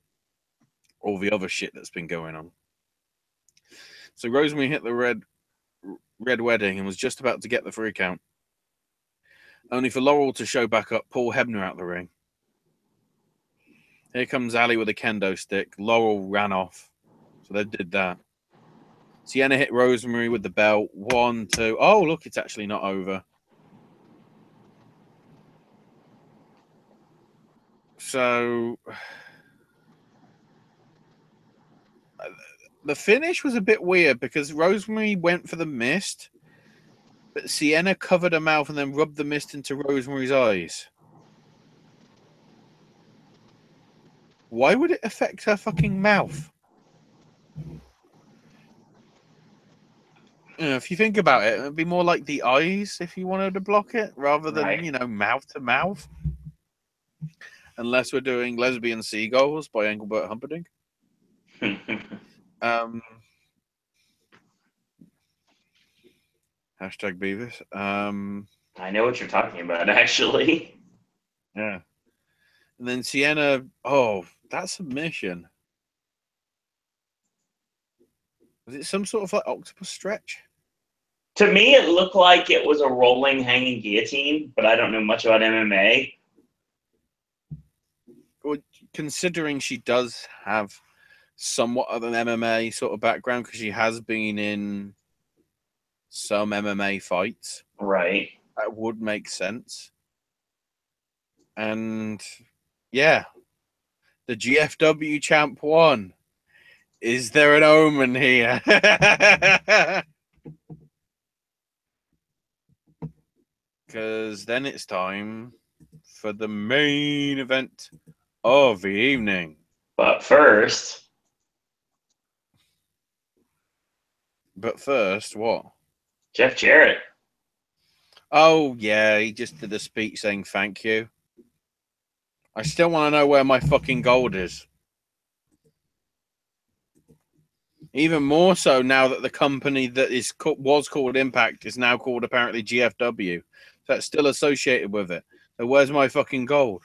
Speaker 2: all the other shit that's been going on. So Rosemary hit the red wedding and was just about to get the 3 count. Only for Laurel to show back up, Paul Hebner out the ring. Here comes Ali with a kendo stick. Laurel ran off. So they did that. Sienna hit Rosemary with the belt. 1, 2. Oh, look, it's actually not over. So the finish was a bit weird because Rosemary went for the mist, but Sienna covered her mouth and then rubbed the mist into Rosemary's eyes. Why would it affect her fucking mouth? You know, if you think about it, it'd be more like the eyes if you wanted to block it rather than,
Speaker 1: Right.
Speaker 2: Mouth to mouth. Unless we're doing Lesbian Seagulls by Engelbert Humperdinck. Hashtag Beavis.
Speaker 1: I know what you're talking about, actually.
Speaker 2: Yeah. And then Sienna, that submission. Was it some sort of like octopus stretch?
Speaker 1: To me, it looked like it was a rolling, hanging guillotine, but I don't know much about MMA.
Speaker 2: Well, considering she does have somewhat of an MMA sort of background because she has been in some MMA fights.
Speaker 1: Right.
Speaker 2: That would make sense. And yeah, the GFW champ won. Is there an omen here? Because then it's time for the main event of the evening.
Speaker 1: But first,
Speaker 2: what?
Speaker 1: Jeff Jarrett.
Speaker 2: Oh, yeah, he just did a speech saying thank you. I still want to know where my fucking gold is. Even more so now that the company that was called Impact is now called apparently GFW. That's still associated with it. So where's my fucking gold?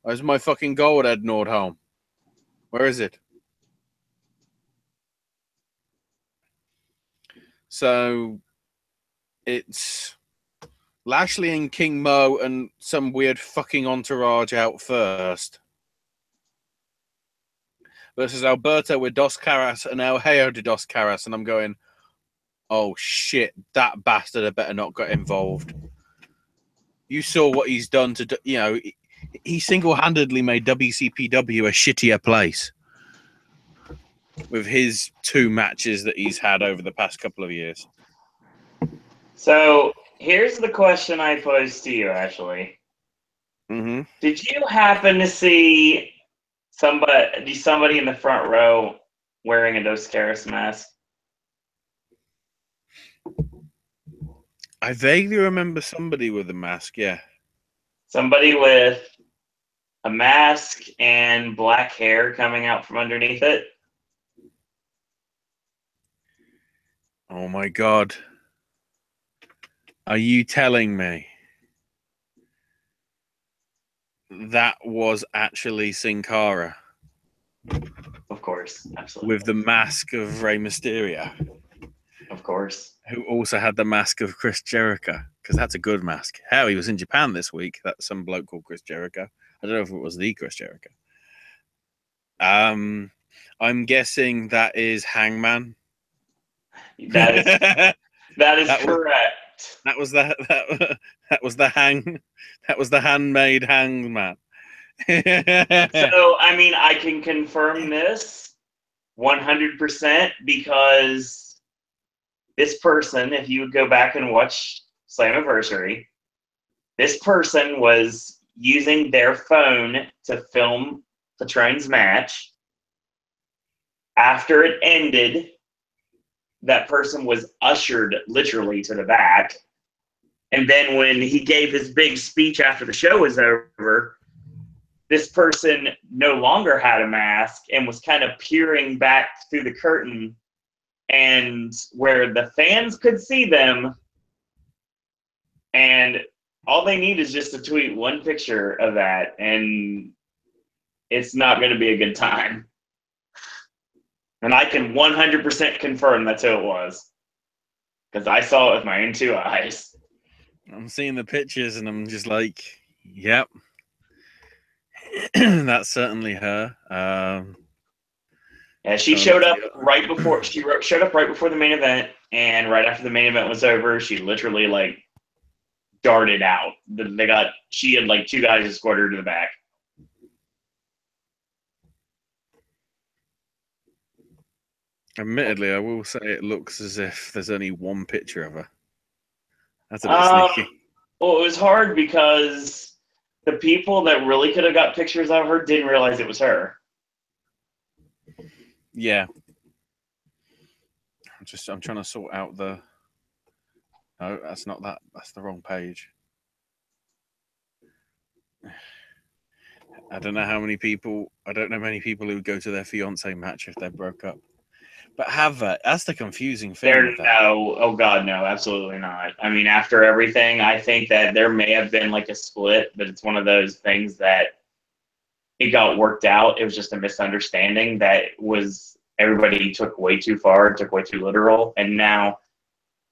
Speaker 2: Where's my fucking gold, Ed Nordholm? Where is it? So it's Lashley and King Mo and some weird fucking entourage out first. Versus Alberto with Dos Caras and El Hijo de Dos Caras. And I'm going, oh shit, that bastard had better not get involved. You saw what he's done to, he single-handedly made WCPW a shittier place with his 2 matches that he's had over the past couple of years.
Speaker 1: So here's the question I posed to you, Ashley.
Speaker 2: Mm-hmm.
Speaker 1: Did you happen to see somebody in the front row wearing a Dos Caras mask?
Speaker 2: I vaguely remember somebody with a mask. Yeah.
Speaker 1: Somebody with a mask and black hair coming out from underneath it.
Speaker 2: Oh my God. Are you telling me that was actually Sin Cara
Speaker 1: Of course, absolutely.
Speaker 2: with the mask of Rey Mysterio,
Speaker 1: Of course.
Speaker 2: who also had the mask of Chris Jericho? Because that's a good mask. Hell, he was in Japan this week. That's some bloke called Chris Jericho. I don't know if it was the Chris Jericho. I'm guessing that is Hangman.
Speaker 1: That is
Speaker 2: that
Speaker 1: that is
Speaker 2: was
Speaker 1: correct.
Speaker 2: that was the handmade Hangman.
Speaker 1: So, I mean, I can confirm this 100% because this person, if you go back and watch Slammiversary, this person was using their phone to film Patron's match. After it ended, that person was ushered literally to the back. And then when he gave his big speech after the show was over, this person no longer had a mask and was kind of peering back through the curtain, and where the fans could see them, and all they need is just to tweet one picture of that, and it's not going to be a good time. And I can 100% confirm that's who it was, because I saw it with my own two eyes.
Speaker 2: I'm seeing the pictures and I'm just like, yep, that's certainly her.
Speaker 1: Yeah, she showed up right before the main event, and right after the main event was over, she literally like darted out. She had like two guys escort her to the back.
Speaker 2: Admittedly, I will say it looks as if there's only one picture of her. That's a bit sneaky.
Speaker 1: Well, it was hard because the people that really could have got pictures of her didn't realize it was her.
Speaker 2: Yeah. I'm trying to sort out the. No, that's not that. That's the wrong page. I don't know many people who go to their fiance match if they broke up. But that's the confusing thing.
Speaker 1: Oh God, no, absolutely not. I mean, after everything, I think that there may have been like a split, but it's one of those things that it got worked out. It was just a misunderstanding that was everybody took way too far, took way too literal, and now,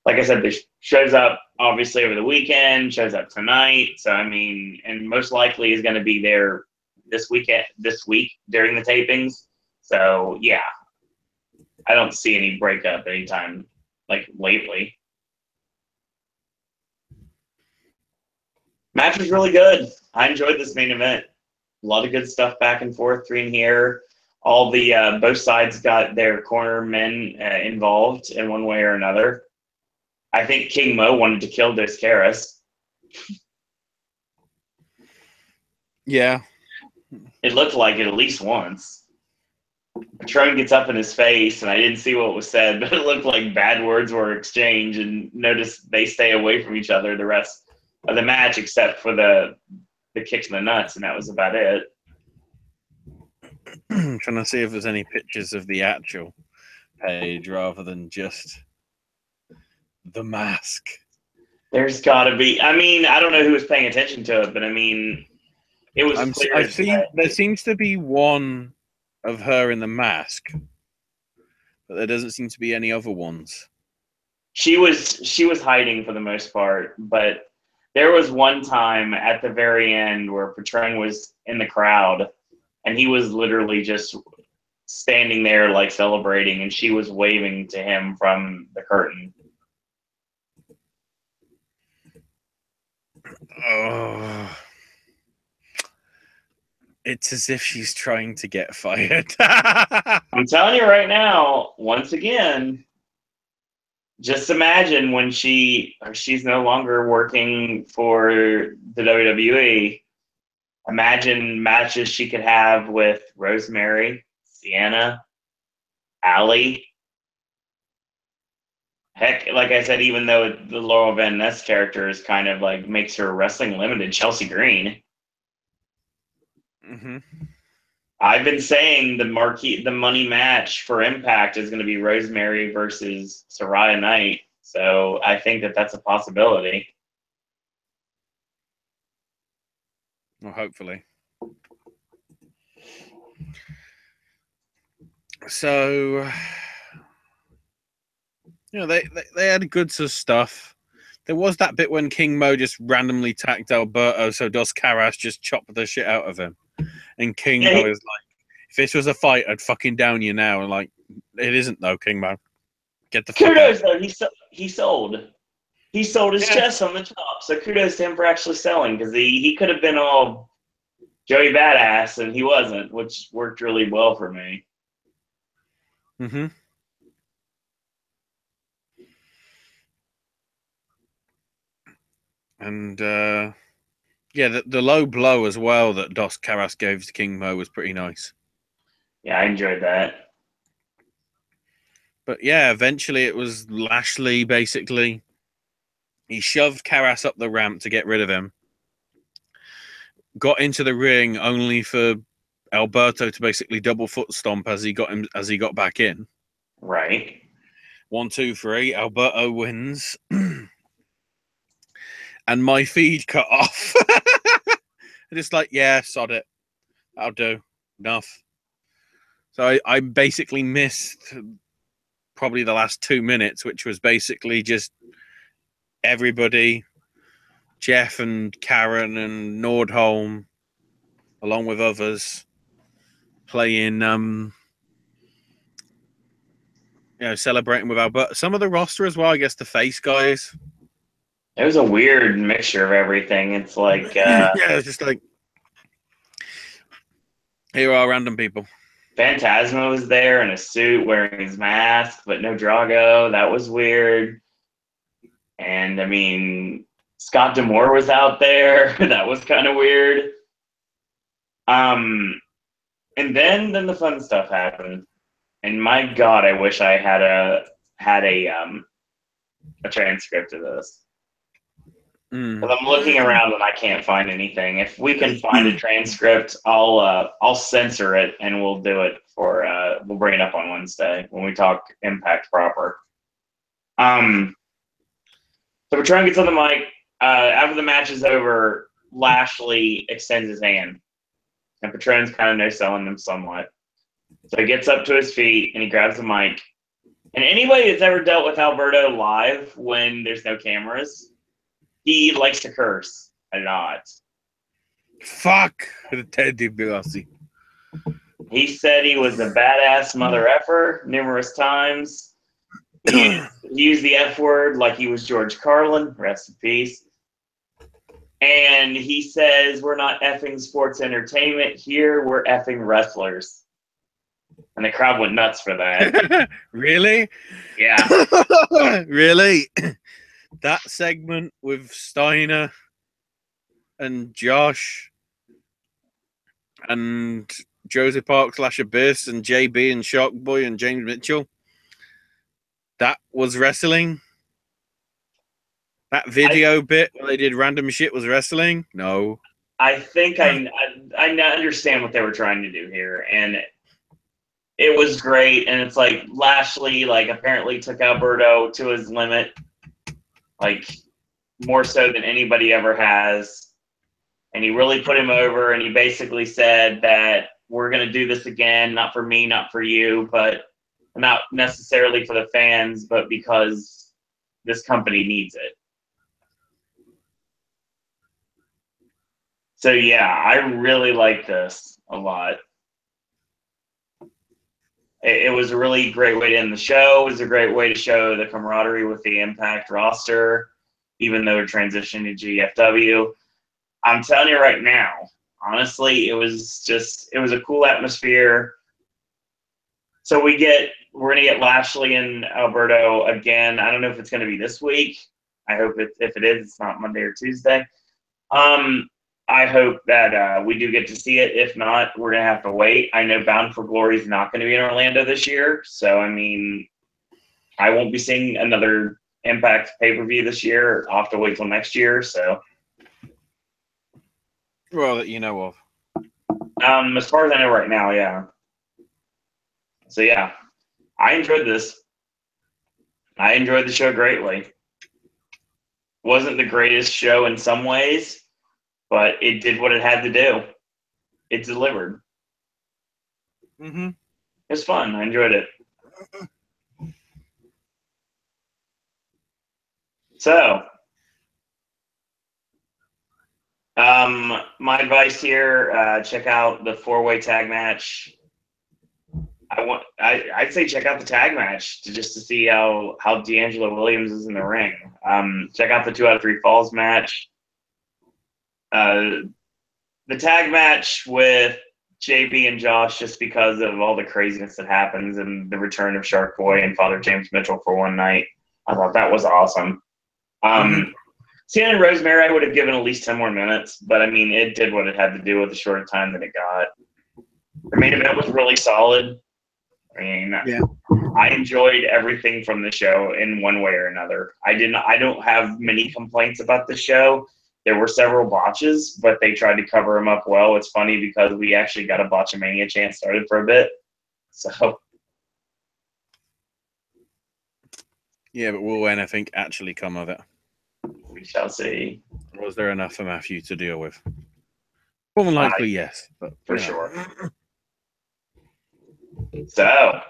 Speaker 1: like I said, this shows up obviously over the weekend, shows up tonight. So I mean, and most likely is going to be there this week during the tapings. So yeah, I don't see any breakup anytime like lately. Match was really good. I enjoyed this main event. A lot of good stuff back and forth between here. All the both sides got their corner men involved in one way or another. I think King Mo wanted to kill Dos Caras.
Speaker 2: Yeah.
Speaker 1: It looked like it at least once. Patron gets up in his face, and I didn't see what was said, but it looked like bad words were exchanged, and notice they stay away from each other the rest of the match, except for the kicks in the nuts, and that was about it.
Speaker 2: I'm trying to see if there's any pictures of the actual page rather than just the mask.
Speaker 1: There's got to be. I mean, I don't know who was paying attention to it, but I mean, it was clear.
Speaker 2: I've seen there seems to be one of her in the mask, but there doesn't seem to be any other ones.
Speaker 1: She was hiding for the most part, but there was one time at the very end where Patron was in the crowd, and he was literally just standing there like celebrating, and she was waving to him from the curtain.
Speaker 2: Oh, it's as if she's trying to get fired.
Speaker 1: I'm telling you right now, once again, just imagine when she's no longer working for the WWE, Imagine matches she could have with Rosemary, Sienna, Allie. Heck, like I said, even though the Laurel Van Ness character is kind of like makes her wrestling limited, Chelsea Green.
Speaker 2: Mm-hmm.
Speaker 1: I've been saying the money match for Impact is going to be Rosemary versus Saraya Knight. So I think that that's a possibility.
Speaker 2: Well, hopefully. So, you know, they had good stuff. There was that bit when King Mo just randomly tagged Alberto, so Dos Caras just chopped the shit out of him. And King Mo is like, if this was a fight, I'd fucking down you now. And like, it isn't though, King Mo. Get the fuck out.
Speaker 1: Kudos though, he sold. He sold his chest on the top. So kudos to him for actually selling, because he could have been all Joey Badass and he wasn't, which worked really well for me.
Speaker 2: Mm-hmm. And yeah, the low blow as well that Dos Caras gave to King Mo was pretty nice.
Speaker 1: Yeah, I enjoyed that.
Speaker 2: But yeah, eventually it was Lashley, basically. He shoved Caras up the ramp to get rid of him. Got into the ring only for Alberto to basically double foot stomp as he got back in.
Speaker 1: Right.
Speaker 2: 1, 2, 3. Alberto wins. And my feed cut off. Just like, yeah, sod it. That'll do. Enough. So I basically missed probably the last 2 minutes, which was basically just everybody, Jeff and Karen and Nordholm, along with others, playing, celebrating with Alberto. Some of the roster as well, I guess the face guys.
Speaker 1: It was a weird mixture of everything. It's like
Speaker 2: yeah, it's just like, here are random people.
Speaker 1: Phantasma was there in a suit wearing his mask, but no Drago. That was weird. And I mean, Scott D'Amore was out there. That was kind of weird. And then the fun stuff happened. And my God, I wish I had a transcript of this. Because I'm looking around and I can't find anything. If we can find a transcript, I'll censor it and we'll do it we'll bring it up on Wednesday when we talk Impact proper. So we're trying to get to the mic. After the match is over, Lashley extends his hand, and Patron's kind of no-selling him somewhat. So he gets up to his feet and he grabs the mic. And anybody that's ever dealt with Alberto live when there's no cameras, he likes to curse a lot.
Speaker 2: Fuck Teddy Biasi.
Speaker 1: He said he was a badass mother effer numerous times. He used the F word like he was George Carlin, rest in peace. And he says, we're not effing sports entertainment here, we're effing wrestlers. And the crowd went nuts for that.
Speaker 2: Really?
Speaker 1: Yeah.
Speaker 2: Really? That segment with Steiner and Josh and Joseph Park / Abyss and JB and Sharkboy and James Mitchell, that was wrestling? That video bit where they did random shit was wrestling? No.
Speaker 1: I think I understand what they were trying to do here, and it was great. And it's like Lashley, like, apparently took Alberto to his limit, like more so than anybody ever has. And he really put him over, and he basically said that we're going to do this again, not for me, not for you, but not necessarily for the fans, but because this company needs it. So, yeah, I really like this a lot. It was a really great way to end the show. It was a great way to show the camaraderie with the Impact roster, even though it transitioned to GFW. I'm telling you right now, honestly, it was a cool atmosphere. So we're going to get Lashley and Alberto again. I don't know if it's going to be this week. I hope if it is, it's not Monday or Tuesday. I hope that we do get to see it. If not, we're going to have to wait. I know Bound for Glory is not going to be in Orlando this year. So, I mean, I won't be seeing another Impact pay-per-view this year. I'll have to wait till next year. So,
Speaker 2: Well, that you know of.
Speaker 1: as far as I know right now, yeah. So, yeah, I enjoyed this. I enjoyed the show greatly. Wasn't the greatest show in some ways, but it did what it had to do. It delivered.
Speaker 2: Mm-hmm.
Speaker 1: It was fun. I enjoyed it. So, my advice here: check out the 4-way tag match. I'd say check out the tag match to see how D'Angelo Williams is in the ring. Check out the 2 out of 3 falls match. The tag match with JB and Josh, just because of all the craziness that happens and the return of Shark Boy and Father James Mitchell for one night. I thought that was awesome. Cena and Rosemary, I would have given at least 10 more minutes, but I mean, it did what it had to do with the shorter time that it got. The main event was really solid. I mean, yeah. I enjoyed everything from the show in one way or another. I don't have many complaints about the show. There were several botches, but they tried to cover them up well. It's funny because we actually got a Botchamania chant started for a bit. So,
Speaker 2: yeah, but will anything actually come of it?
Speaker 1: We shall see.
Speaker 2: Was there enough for Matthew to deal with? More than likely, yes. But
Speaker 1: for sure. So,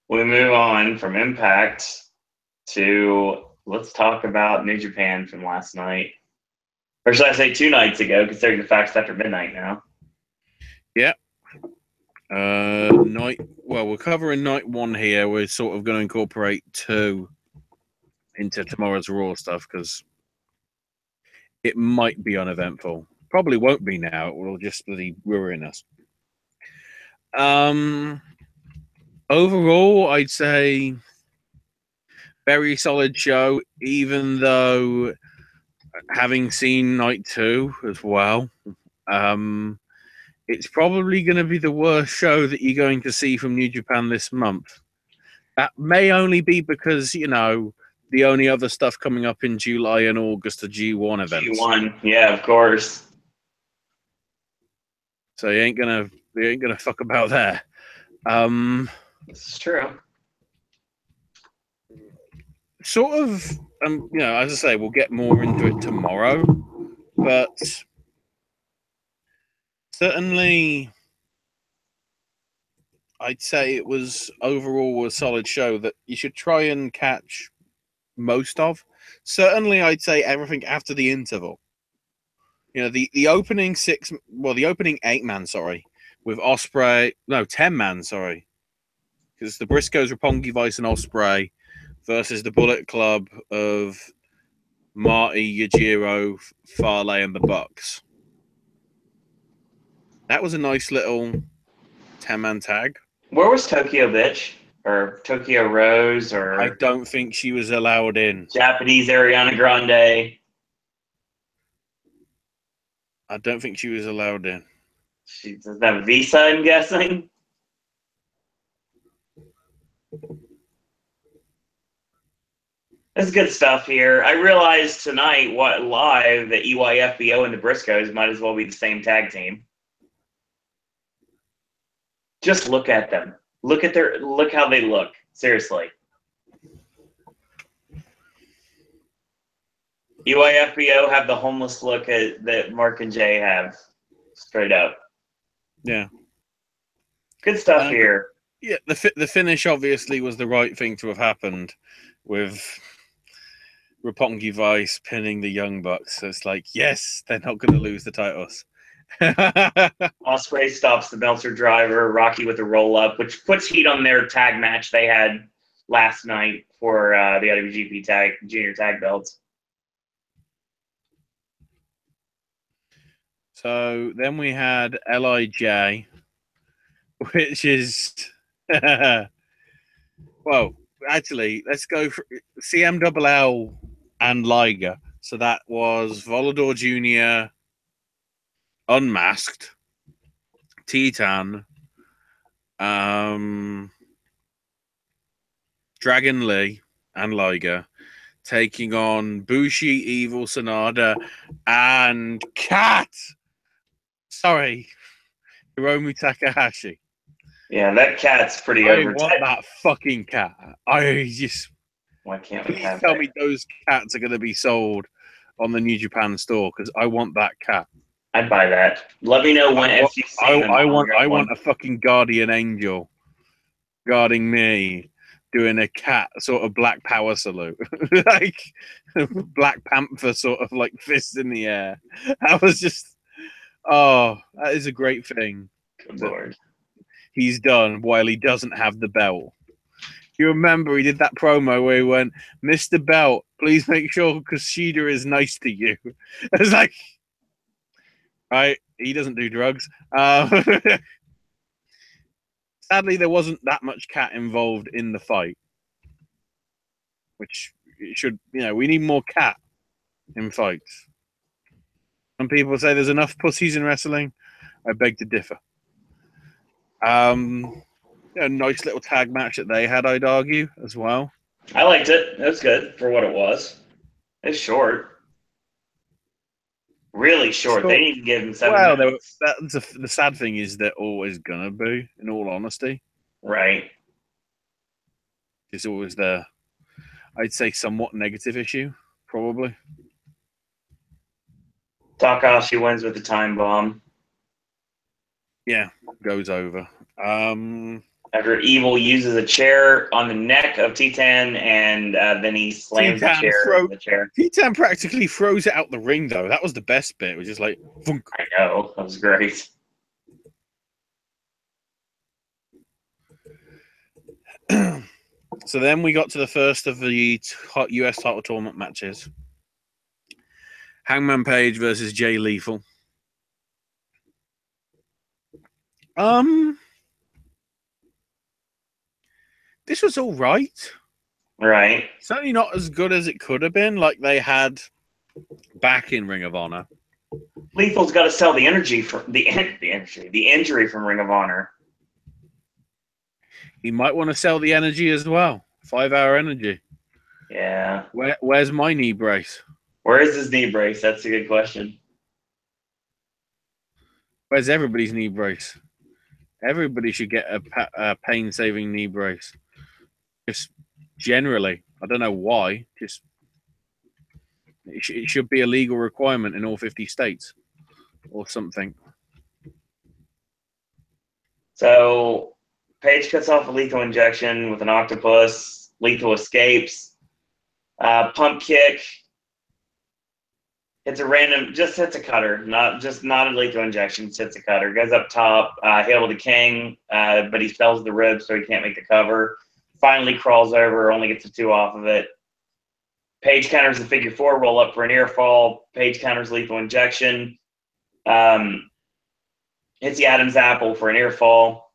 Speaker 1: we move on from Impact to let's talk about New Japan from last night. Or should I say 2 nights ago, considering the fact it's after midnight now.
Speaker 2: Yeah. We're covering night 1 here. We're sort of going to incorporate 2 into tomorrow's Raw stuff because it might be uneventful. Probably won't be now. It will just really ruin us. Overall, I'd say very solid show, even though having seen night 2 as well, it's probably going to be the worst show that you're going to see from New Japan this month. That may only be because, the only other stuff coming up in July and August are G1 events.
Speaker 1: G1, yeah, of course.
Speaker 2: So you ain't gonna fuck about there.
Speaker 1: This is true.
Speaker 2: Sort of, as I say, we'll get more into it tomorrow, but certainly I'd say it was overall a solid show that you should try and catch most of. Certainly, I'd say everything after the interval. The opening 8-man, with Ospreay. No, 10-man, because the Briscoes, Roppongi Vice, and Ospreay versus the Bullet Club of Marty, Yujiro, Fale, and the Bucks. That was a nice little 10-man tag.
Speaker 1: Where was Tokyo Bitch? Or Tokyo Rose? Or
Speaker 2: I don't think she was allowed in.
Speaker 1: Japanese Ariana Grande?
Speaker 2: I don't think she was allowed in.
Speaker 1: She doesn't have a visa, I'm guessing? That's good stuff here. I realized tonight, live, that EYFBO and the Briscoes might as well be the same tag team. Just look at them. Look how they look. Seriously. EYFBO have the homeless look that Mark and Jay have. Straight up.
Speaker 2: Yeah.
Speaker 1: Good stuff here.
Speaker 2: Yeah, the finish obviously was the right thing to have happened with Roppongi Vice pinning the Young Bucks. So it's like, yes, they're not going to lose the titles.
Speaker 1: Ospreay stops the Meltzer driver, Rocky with a roll-up, which puts heat on their tag match they had last night for the IWGP Junior Tag Belts.
Speaker 2: So then we had LIJ, which is... well, actually, let's go for CMLL and Liger. So that was Volador Jr., Unmasked, Titan, Dragon Lee, and Liger taking on Bushi, Evil, Sanada, and Cat. Sorry, Hiromu Takahashi.
Speaker 1: Yeah, that cat's pretty
Speaker 2: I
Speaker 1: over.
Speaker 2: want that fucking cat. I just
Speaker 1: Why can't we
Speaker 2: please
Speaker 1: have
Speaker 2: tell
Speaker 1: that?
Speaker 2: me those cats are going to be sold on the New Japan store because I want that cat.
Speaker 1: I'd buy that. Let me know when if you've seen them.
Speaker 2: I
Speaker 1: I'll
Speaker 2: want a fucking guardian angel guarding me, doing a cat sort of Black Power salute, like Black Panther sort of like fist in the air. That was just that is a great thing.
Speaker 1: Good Lord.
Speaker 2: He's done while he doesn't have the belt. You remember he did that promo where he went, "Mr. Belt, please make sure Kushida is nice to you." It's like, right, he doesn't do drugs. Sadly, there wasn't that much cat involved in the fight, which it should, we need more cat in fights. Some people say there's enough pussies in wrestling. I beg to differ. Nice little tag match that they had, I'd argue, as well.
Speaker 1: I liked it. It was good for what it was. It's short. Really short. They didn't even give him 7 minutes.
Speaker 2: The sad thing is they're always gonna be, in all honesty.
Speaker 1: Right.
Speaker 2: It's always the, I'd say, somewhat negative issue, probably.
Speaker 1: Takahashi wins with the time bomb.
Speaker 2: Yeah, goes over.
Speaker 1: After Evil uses a chair on the neck of Titan, and then he slams the chair.
Speaker 2: Titan practically throws it out the ring, though. That was the best bit. It was just like, thunk.
Speaker 1: I know. That was great.
Speaker 2: So then we got to the first of the US title tournament matches. Hangman Page versus Jay Lethal. This was all right.
Speaker 1: Right.
Speaker 2: Certainly not as good as it could have been, like they had back in Ring of Honor.
Speaker 1: Lethal's got to sell the energy for the injury from Ring of Honor.
Speaker 2: He might want to sell the energy as well. 5-hour energy.
Speaker 1: Yeah.
Speaker 2: Where's my knee brace?
Speaker 1: Where is his knee brace? That's a good question.
Speaker 2: Where's everybody's knee brace? Everybody should get a pain-saving knee brace. Just generally. I don't know why. Just it should be a legal requirement in all 50 states or something.
Speaker 1: So Page cuts off a lethal injection with an octopus. Lethal escapes. Pump kick. It's a random, just hits a cutter, not a lethal injection, just hits a cutter. Goes up top, hail to the king, but he spells the ribs, so he can't make the cover. Finally crawls over, only gets a 2 off of it. Page counters the figure 4, roll up for an ear fall. Page counters lethal injection. Hits the Adam's apple for an ear fall.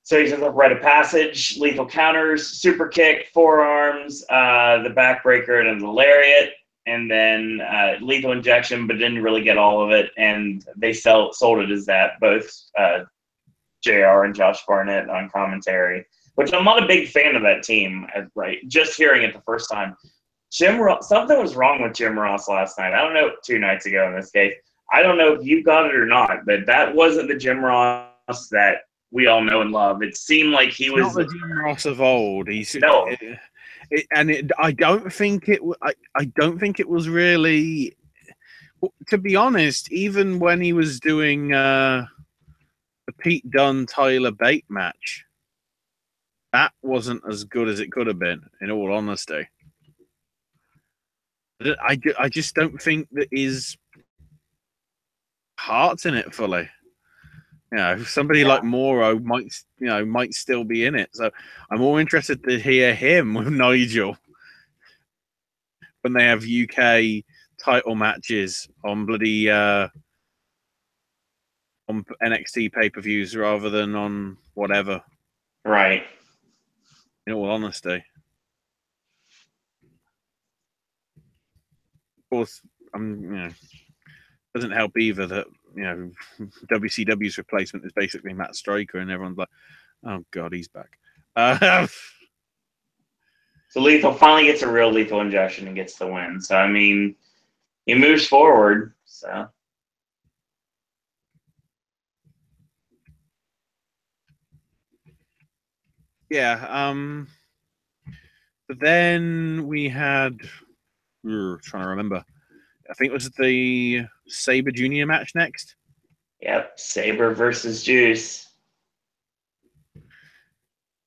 Speaker 1: So he says up rite of passage, lethal counters, super kick, forearms, the backbreaker, and the lariat. And then lethal injection, but didn't really get all of it. And they sold it as that, both JR and Josh Barnett on commentary, which I'm not a big fan of that team, right? Just hearing it the first time. Something was wrong with Jim Ross last night. I don't know, 2 nights ago in this case. I don't know if you got it or not, but that wasn't the Jim Ross that we all know and love. It seemed like he was
Speaker 2: not the Jim Ross of old.
Speaker 1: No.
Speaker 2: I don't think it was really. To be honest, even when he was doing the Pete Dunne Tyler Bate match, that wasn't as good as it could have been. In all honesty, I just don't think that his heart's in it fully. Somebody like Moro might still be in it. So I'm more interested to hear him with Nigel when they have UK title matches on bloody on NXT pay-per-views rather than on whatever.
Speaker 1: Right.
Speaker 2: In all honesty. Of course, Doesn't help either that, WCW's replacement is basically Matt Striker, and everyone's like, "Oh God, he's back."
Speaker 1: So Lethal finally gets a real lethal injection and gets the win. So I mean, he moves forward. So
Speaker 2: yeah. But then we had, trying to remember, I think it was the Sabre Junior match next.
Speaker 1: yep, Sabre versus Juice.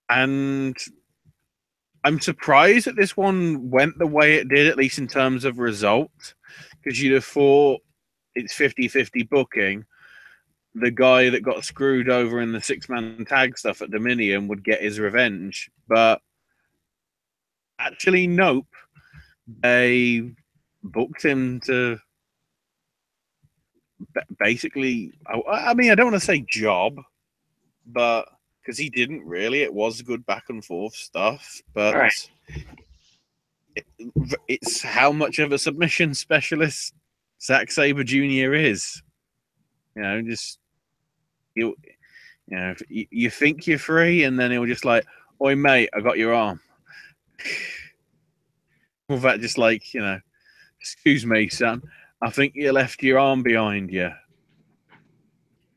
Speaker 2: And I'm surprised that this one went the way it did, at least in terms of result, because you'd have thought it's 50-50 booking. The guy that got screwed over in the 6-man tag stuff at Dominion would get his revenge. But actually, nope. They booked him to basically, I mean, I don't want to say job, but because he didn't really, it was good back and forth stuff, but
Speaker 1: Right.
Speaker 2: it's how much of a submission specialist Zack Sabre Jr. is. Just you think you're free, and then he'll just like, "Oi, mate, I got your arm." Well, that just like, excuse me, son, I think you left your arm behind you.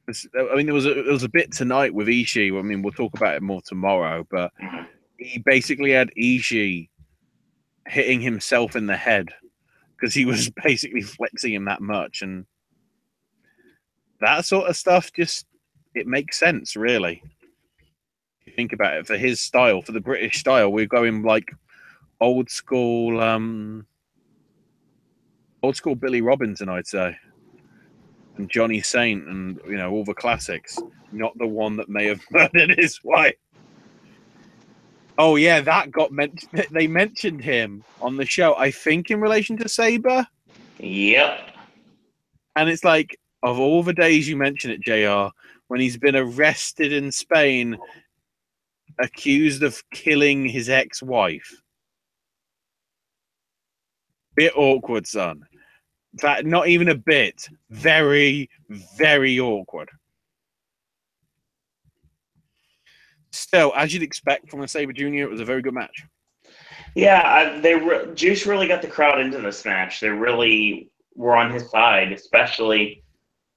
Speaker 2: I mean, there was a bit tonight with Ishii. I mean, we'll talk about it more tomorrow, but he basically had Ishii hitting himself in the head because he was basically flexing him that much, and that sort of stuff it makes sense, really. If you think about it, for his style, for the British style, we're going like old school Billy Robinson, I'd say, and Johnny Saint, and all the classics. Not the one that may have murdered his wife. Oh yeah, that got mentioned. They mentioned him on the show, I think, in relation to Sabre.
Speaker 1: Yep.
Speaker 2: And it's like, of all the days you mention it, JR, when he's been arrested in Spain, accused of killing his ex-wife. Bit awkward, son. In fact, not even a bit. Very, very awkward. Still, as you'd expect from a Sabre Jr., it was a very good match.
Speaker 1: Yeah, Juice really got the crowd into this match. They really were on his side, especially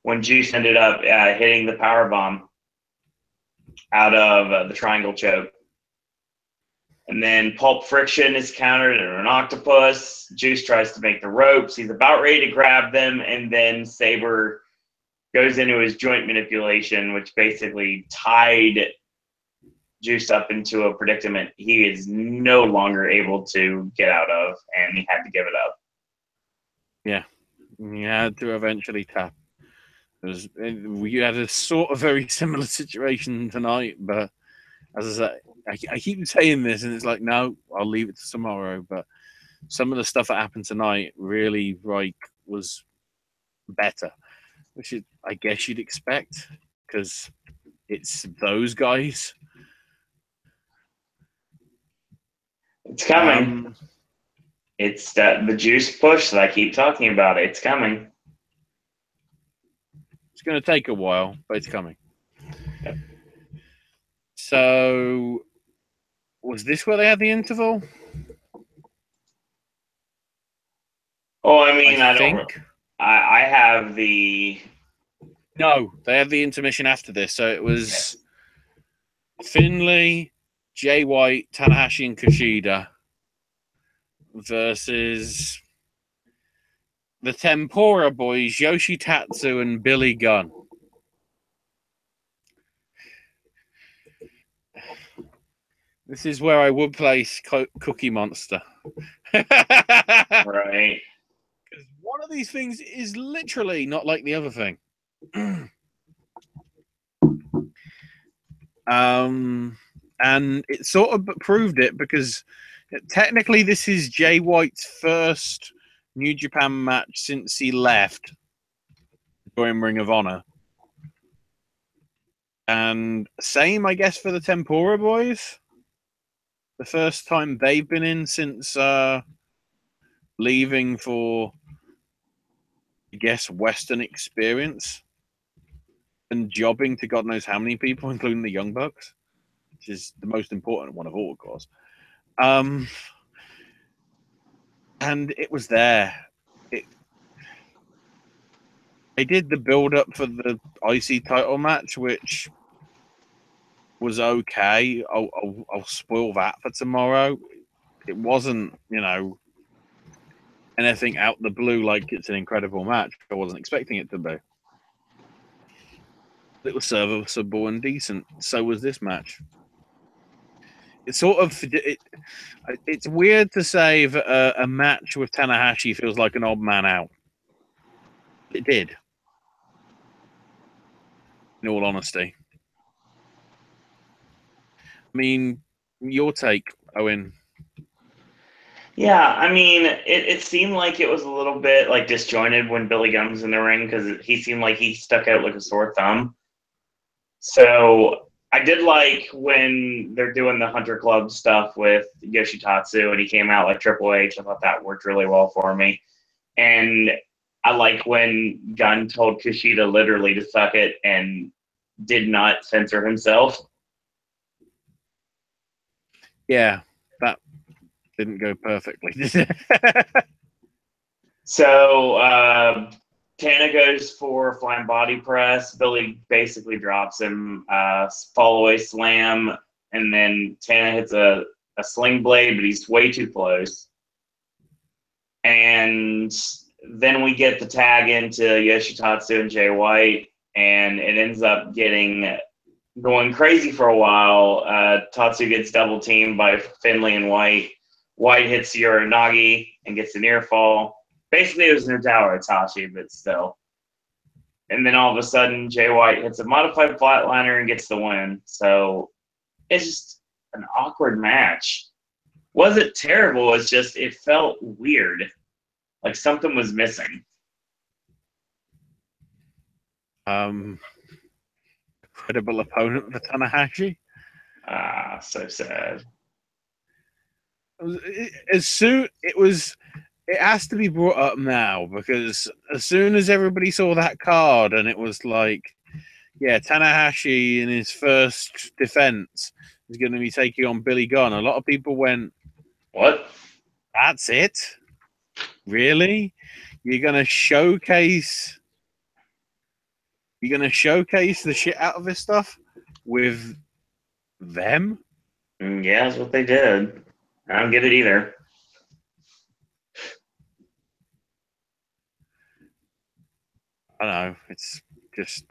Speaker 1: when Juice ended up hitting the powerbomb out of the triangle choke. And then Pulp Friction is countered in an octopus. Juice tries to make the ropes. He's about ready to grab them, and then Sabre goes into his joint manipulation, which basically tied Juice up into a predicament he is no longer able to get out of, and he had to give it up.
Speaker 2: Yeah, he had to eventually tap. We had a sort of very similar situation tonight, but as I say, I keep saying this, and it's like, no, I'll leave it to tomorrow. But some of the stuff that happened tonight really was better, which is, I guess, you'd expect because it's those guys.
Speaker 1: It's coming. It's the Juice push that I keep talking about. It's coming.
Speaker 2: It's going to take a while, but it's coming.
Speaker 1: Yep.
Speaker 2: So, was this where they had the interval?
Speaker 1: Oh, I mean, I
Speaker 2: think.
Speaker 1: don't. I have the.
Speaker 2: No, they had the intermission after this, so it was Finlay, Jay White, Tanahashi, and Kushida versus the Tempura Boys, Yoshitatsu and Billy Gunn. This is where I would place Cookie Monster.
Speaker 1: Right.
Speaker 2: Because one of these things is literally not like the other thing. And it sort of proved it because technically this is Jay White's first New Japan match since he left join Ring of Honor. And same, I guess, for the Tempura Boys. The first time they've been in since leaving for I guess, Western experience and jobbing to God knows how many people, including the Young Bucks, which is the most important one of all, of course. And it was there. They did the build up for the IC title match, which was okay. I'll spoil that for tomorrow. It wasn't, anything out the blue like it's an incredible match. I wasn't expecting it to be. It was serviceable and decent. So was this match. It's sort of it's weird to say that a match with Tanahashi feels like an odd man out. It did, in all honesty. I mean, your take, Owen.
Speaker 1: Yeah, I mean, it seemed like it was a little bit like disjointed when Billy Gunn was in the ring because he seemed like he stuck out like a sore thumb. So I did like when they're doing the Hunter Club stuff with Yoshitatsu and he came out like Triple H. I thought that worked really well for me. And I like when Gunn told Kushida literally to suck it and did not censor himself.
Speaker 2: Yeah, that didn't go perfectly, did it?
Speaker 1: So Tana goes for flying body press. Billy basically drops him, fall away slam, and then Tana hits a sling blade, but he's way too close. And then we get the tag into Yoshitatsu and Jay White, and it ends up going crazy for a while. Tatsu gets double teamed by Finlay and White. White hits Uranagi and gets a near fall. Basically, it was Nodowa Itachi, but still. And then all of a sudden, Jay White hits a modified flatliner and gets the win. So it's just an awkward match. Wasn't terrible. It's just it felt weird, like something was missing.
Speaker 2: Credible opponent for Tanahashi.
Speaker 1: So sad.
Speaker 2: It has to be brought up now because as soon as everybody saw that card and it was like, yeah, Tanahashi in his first defense is going to be taking on Billy Gunn, a lot of people went,
Speaker 1: "What?
Speaker 2: That's it? Really? You're going to showcase the shit out of this stuff with them?"
Speaker 1: Yeah, that's what they did. I don't get it either.
Speaker 2: I don't know. It's just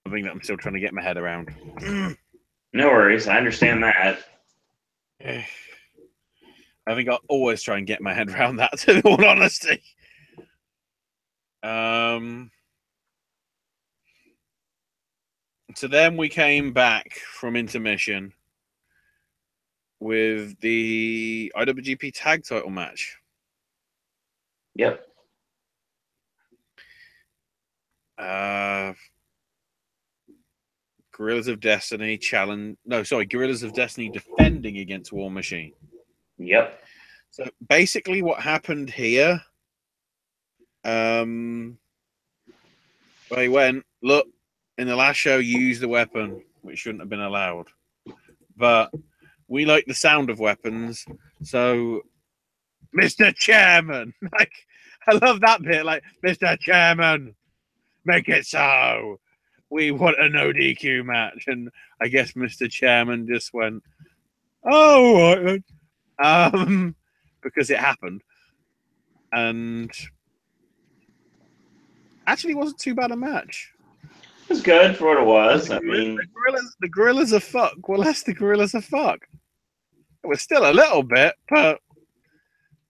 Speaker 2: something that I'm still trying to get my head around.
Speaker 1: No worries. I understand that.
Speaker 2: I think I'll always try and get my head around that, in all honesty. So then we came back from intermission with the IWGP Tag Title match.
Speaker 1: Yep.
Speaker 2: Guerrillas of Destiny Guerrillas of Destiny defending against War Machine.
Speaker 1: Yep.
Speaker 2: So basically what happened here, they went, look, in the last show you used a weapon which shouldn't have been allowed. But we like the sound of weapons, so Mr. Chairman, like, I love that bit, like, Mr. Chairman, make it so. We want a no DQ match. And I guess Mr. Chairman just went, oh, right then. Because it happened. And actually wasn't too bad a match.
Speaker 1: It was good for what it was.
Speaker 2: The Gorillas are fuck. Well, that's the Gorillas are fuck. It was still a little bit, but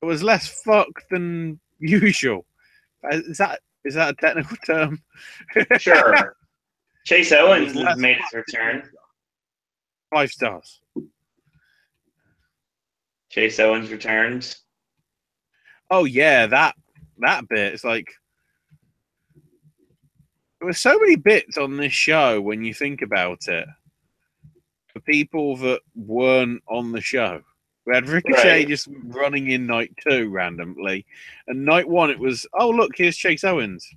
Speaker 2: it was less fuck than usual. Is that a technical term?
Speaker 1: Sure. Chase Owens has made his return.
Speaker 2: 5 stars.
Speaker 1: Chase Owens returns.
Speaker 2: Oh yeah, that bit. It's like there were so many bits on this show when you think about it. For people that weren't on the show. We had Ricochet
Speaker 1: Right.
Speaker 2: just running in night 2 randomly. And night 1, it was, oh, look, here's Chase Owens.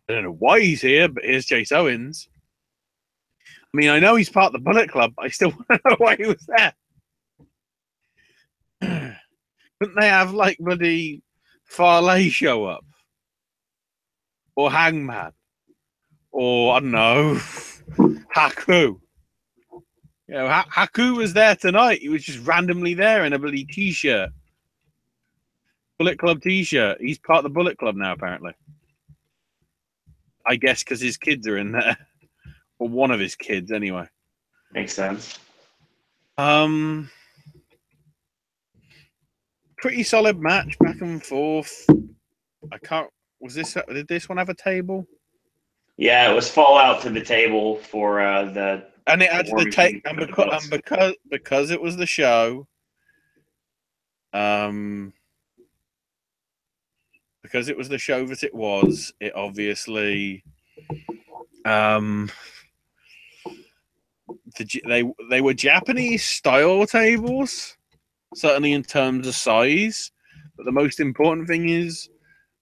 Speaker 2: I don't know why he's here, but here's Chase Owens. I mean, I know he's part of the Bullet Club, but I still want to know why he was there. Couldn't they have, like, bloody Farley show up? Or Hangman? Or, I don't know, Haku? You know, Haku was there tonight. He was just randomly there in a bloody t-shirt. Bullet Club t-shirt. He's part of the Bullet Club now, apparently. I guess because his kids are in there. Or one of his kids, anyway.
Speaker 1: Makes sense.
Speaker 2: Pretty solid match, back and forth. Did this one have a table?
Speaker 1: Yeah, it was fallout to the table for the.
Speaker 2: And it had
Speaker 1: War
Speaker 2: the tape,
Speaker 1: Machine
Speaker 2: and
Speaker 1: belts.
Speaker 2: because it was the show, because it was the show that it was, it obviously, they were Japanese style tables, certainly in terms of size, but the most important thing is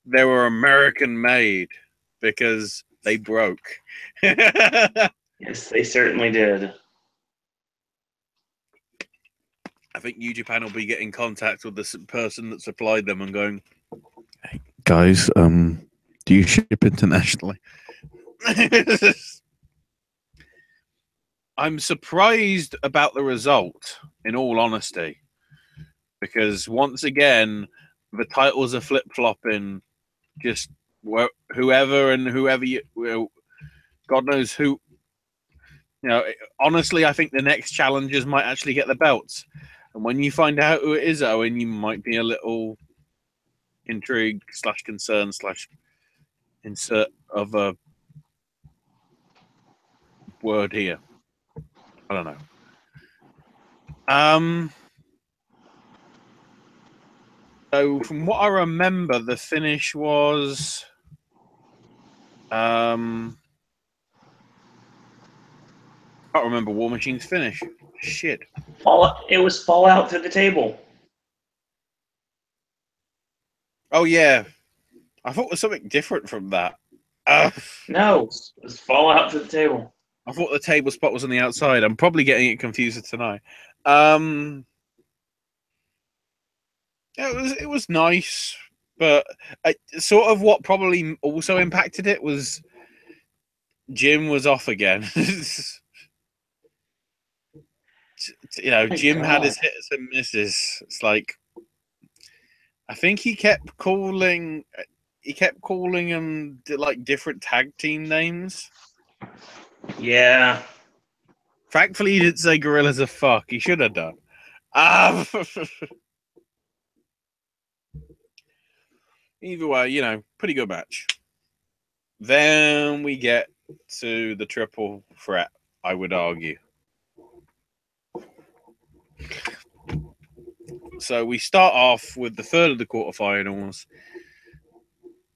Speaker 2: they were American made because they broke.
Speaker 1: Yes, they certainly did.
Speaker 2: I think New Japan will be getting contact with the person that supplied them and going, hey, guys, do you ship internationally? I'm surprised about the result, in all honesty, because once again, the titles are flip-flopping. Just whoever you, God knows who. You know, honestly, I think the next challengers might actually get the belts. And when you find out who it is, Owen, you might be a little intrigued / concern / insert of a word here. I don't know. So from what I remember, the finish was I can't remember War Machine's finish. Shit.
Speaker 1: It was fallout to the table.
Speaker 2: Oh yeah. I thought it was something different from that.
Speaker 1: No, it was fallout to the table.
Speaker 2: I thought the table spot was on the outside. I'm probably getting it confused tonight. It was nice, but sort of what probably also impacted it was Jim was off again. You know, Jim had his hits and misses. It's like I think he kept calling them like different tag team names.
Speaker 1: Yeah.
Speaker 2: Thankfully, he didn't say Gorillas of Fuck. He should have done. Either way, you know, pretty good match. Then we get to the triple threat, I would argue. So we start off with the third of the quarterfinals,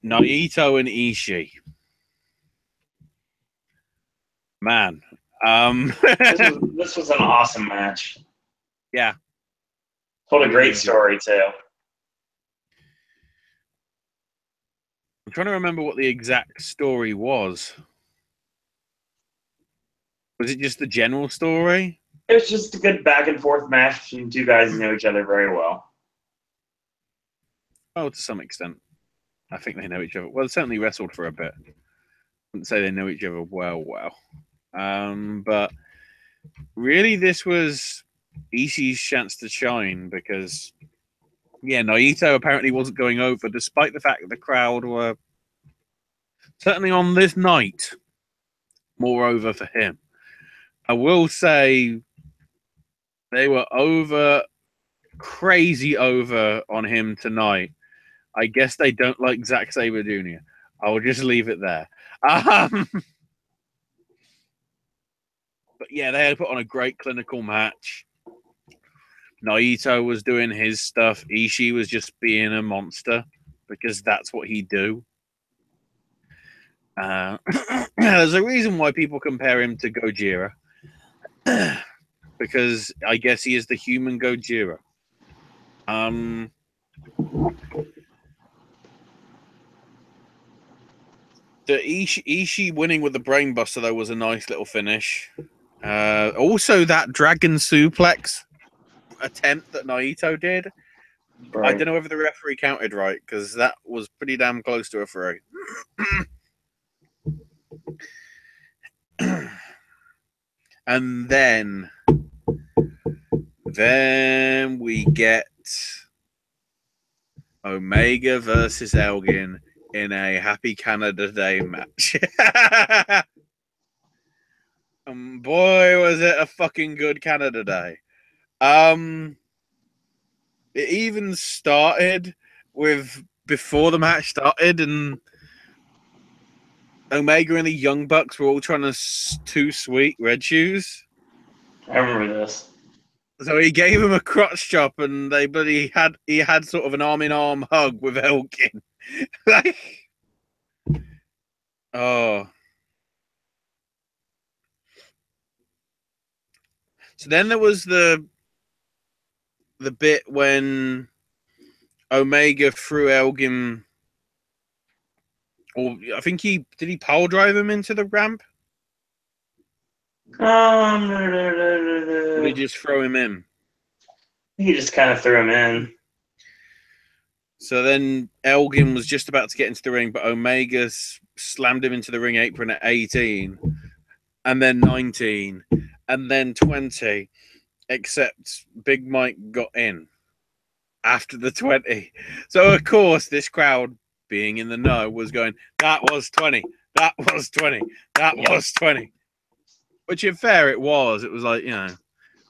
Speaker 2: Naito and Ishii. Man.
Speaker 1: This was an awesome match.
Speaker 2: Yeah.
Speaker 1: Told a great story, too.
Speaker 2: I'm trying to remember what the exact story was. Was it just the general story?
Speaker 1: It was just a good back and forth match, and two guys know each other very well.
Speaker 2: Oh, to some extent. I think they know each other. Well, they certainly wrestled for a bit. I wouldn't say they know each other well. But really, this was Ishii's chance to shine because, yeah, Naito apparently wasn't going over, despite the fact that the crowd were certainly on this night more over for him. I will say they were crazy over on him tonight. I guess they don't like Zack Sabre Jr. I will just leave it there. But yeah, they had put on a great clinical match. Naito was doing his stuff. Ishii was just being a monster because that's what he do. There's a reason why people compare him to Gojira. because I guess he is the human Gojira. The Ishii winning with the brainbuster though was a nice little finish. Also, that dragon suplex attempt that Naito did.
Speaker 1: Right.
Speaker 2: I don't know whether the referee counted right because that was pretty damn close to a 3. And then we get Omega versus Elgin in a Happy Canada Day match. Boy, was it a fucking good Canada Day. It even started with before the match started, and Omega and the Young Bucks were all trying to too sweet Red Shoes.
Speaker 1: I remember this.
Speaker 2: So he gave him a crotch chop, and he had sort of an arm in arm hug with Elgin. Like, oh. So then there was the bit when Omega threw Elgin, or I think did he pile drive him into the ramp? Or did he just throw him in?
Speaker 1: He just kind of threw him in.
Speaker 2: So then Elgin was just about to get into the ring, but Omega slammed him into the ring apron at 18, and then 19, and then 20, except Big Mike got in after the 20. So, of course, this crowd, being in the know, was going, that was 20, that was 20, that was 20. Which, in fair, it was. It was like,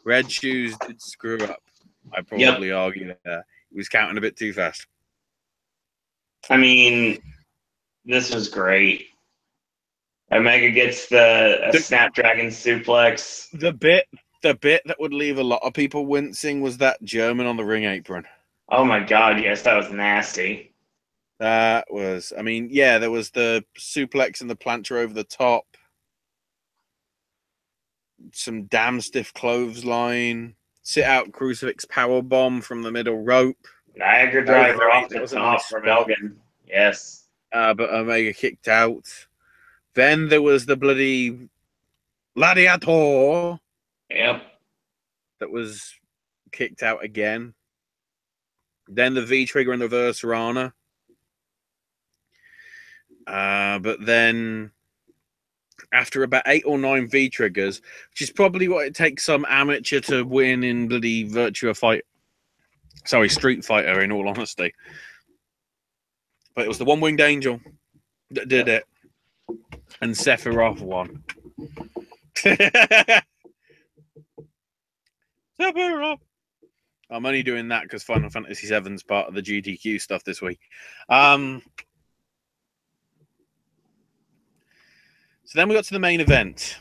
Speaker 2: Red Shoes did screw up. I'd probably argue that. He was counting a bit too fast.
Speaker 1: I mean, this was great. Omega gets the Snapdragon suplex.
Speaker 2: The bit that would leave a lot of people wincing was that German on the ring apron.
Speaker 1: Oh my God, yes, that was nasty.
Speaker 2: That was, there was the suplex and the plancha over the top. Some damn stiff clothesline. Sit out crucifix power bomb from the middle rope.
Speaker 1: Niagara driver off the top from Elgin. Yes.
Speaker 2: But Omega kicked out. Then there was the bloody Gladiator.
Speaker 1: Yep.
Speaker 2: That was kicked out again. Then the V-trigger and the reverse Rana. But then after about 8 or 9 V-triggers, which is probably what it takes some amateur to win in bloody Street Fighter, in all honesty. But it was the One-Winged Angel that did it. And Sephiroth won. Sephiroth! I'm only doing that because Final Fantasy VII's part of the GDQ stuff this week. So then we got to the main event.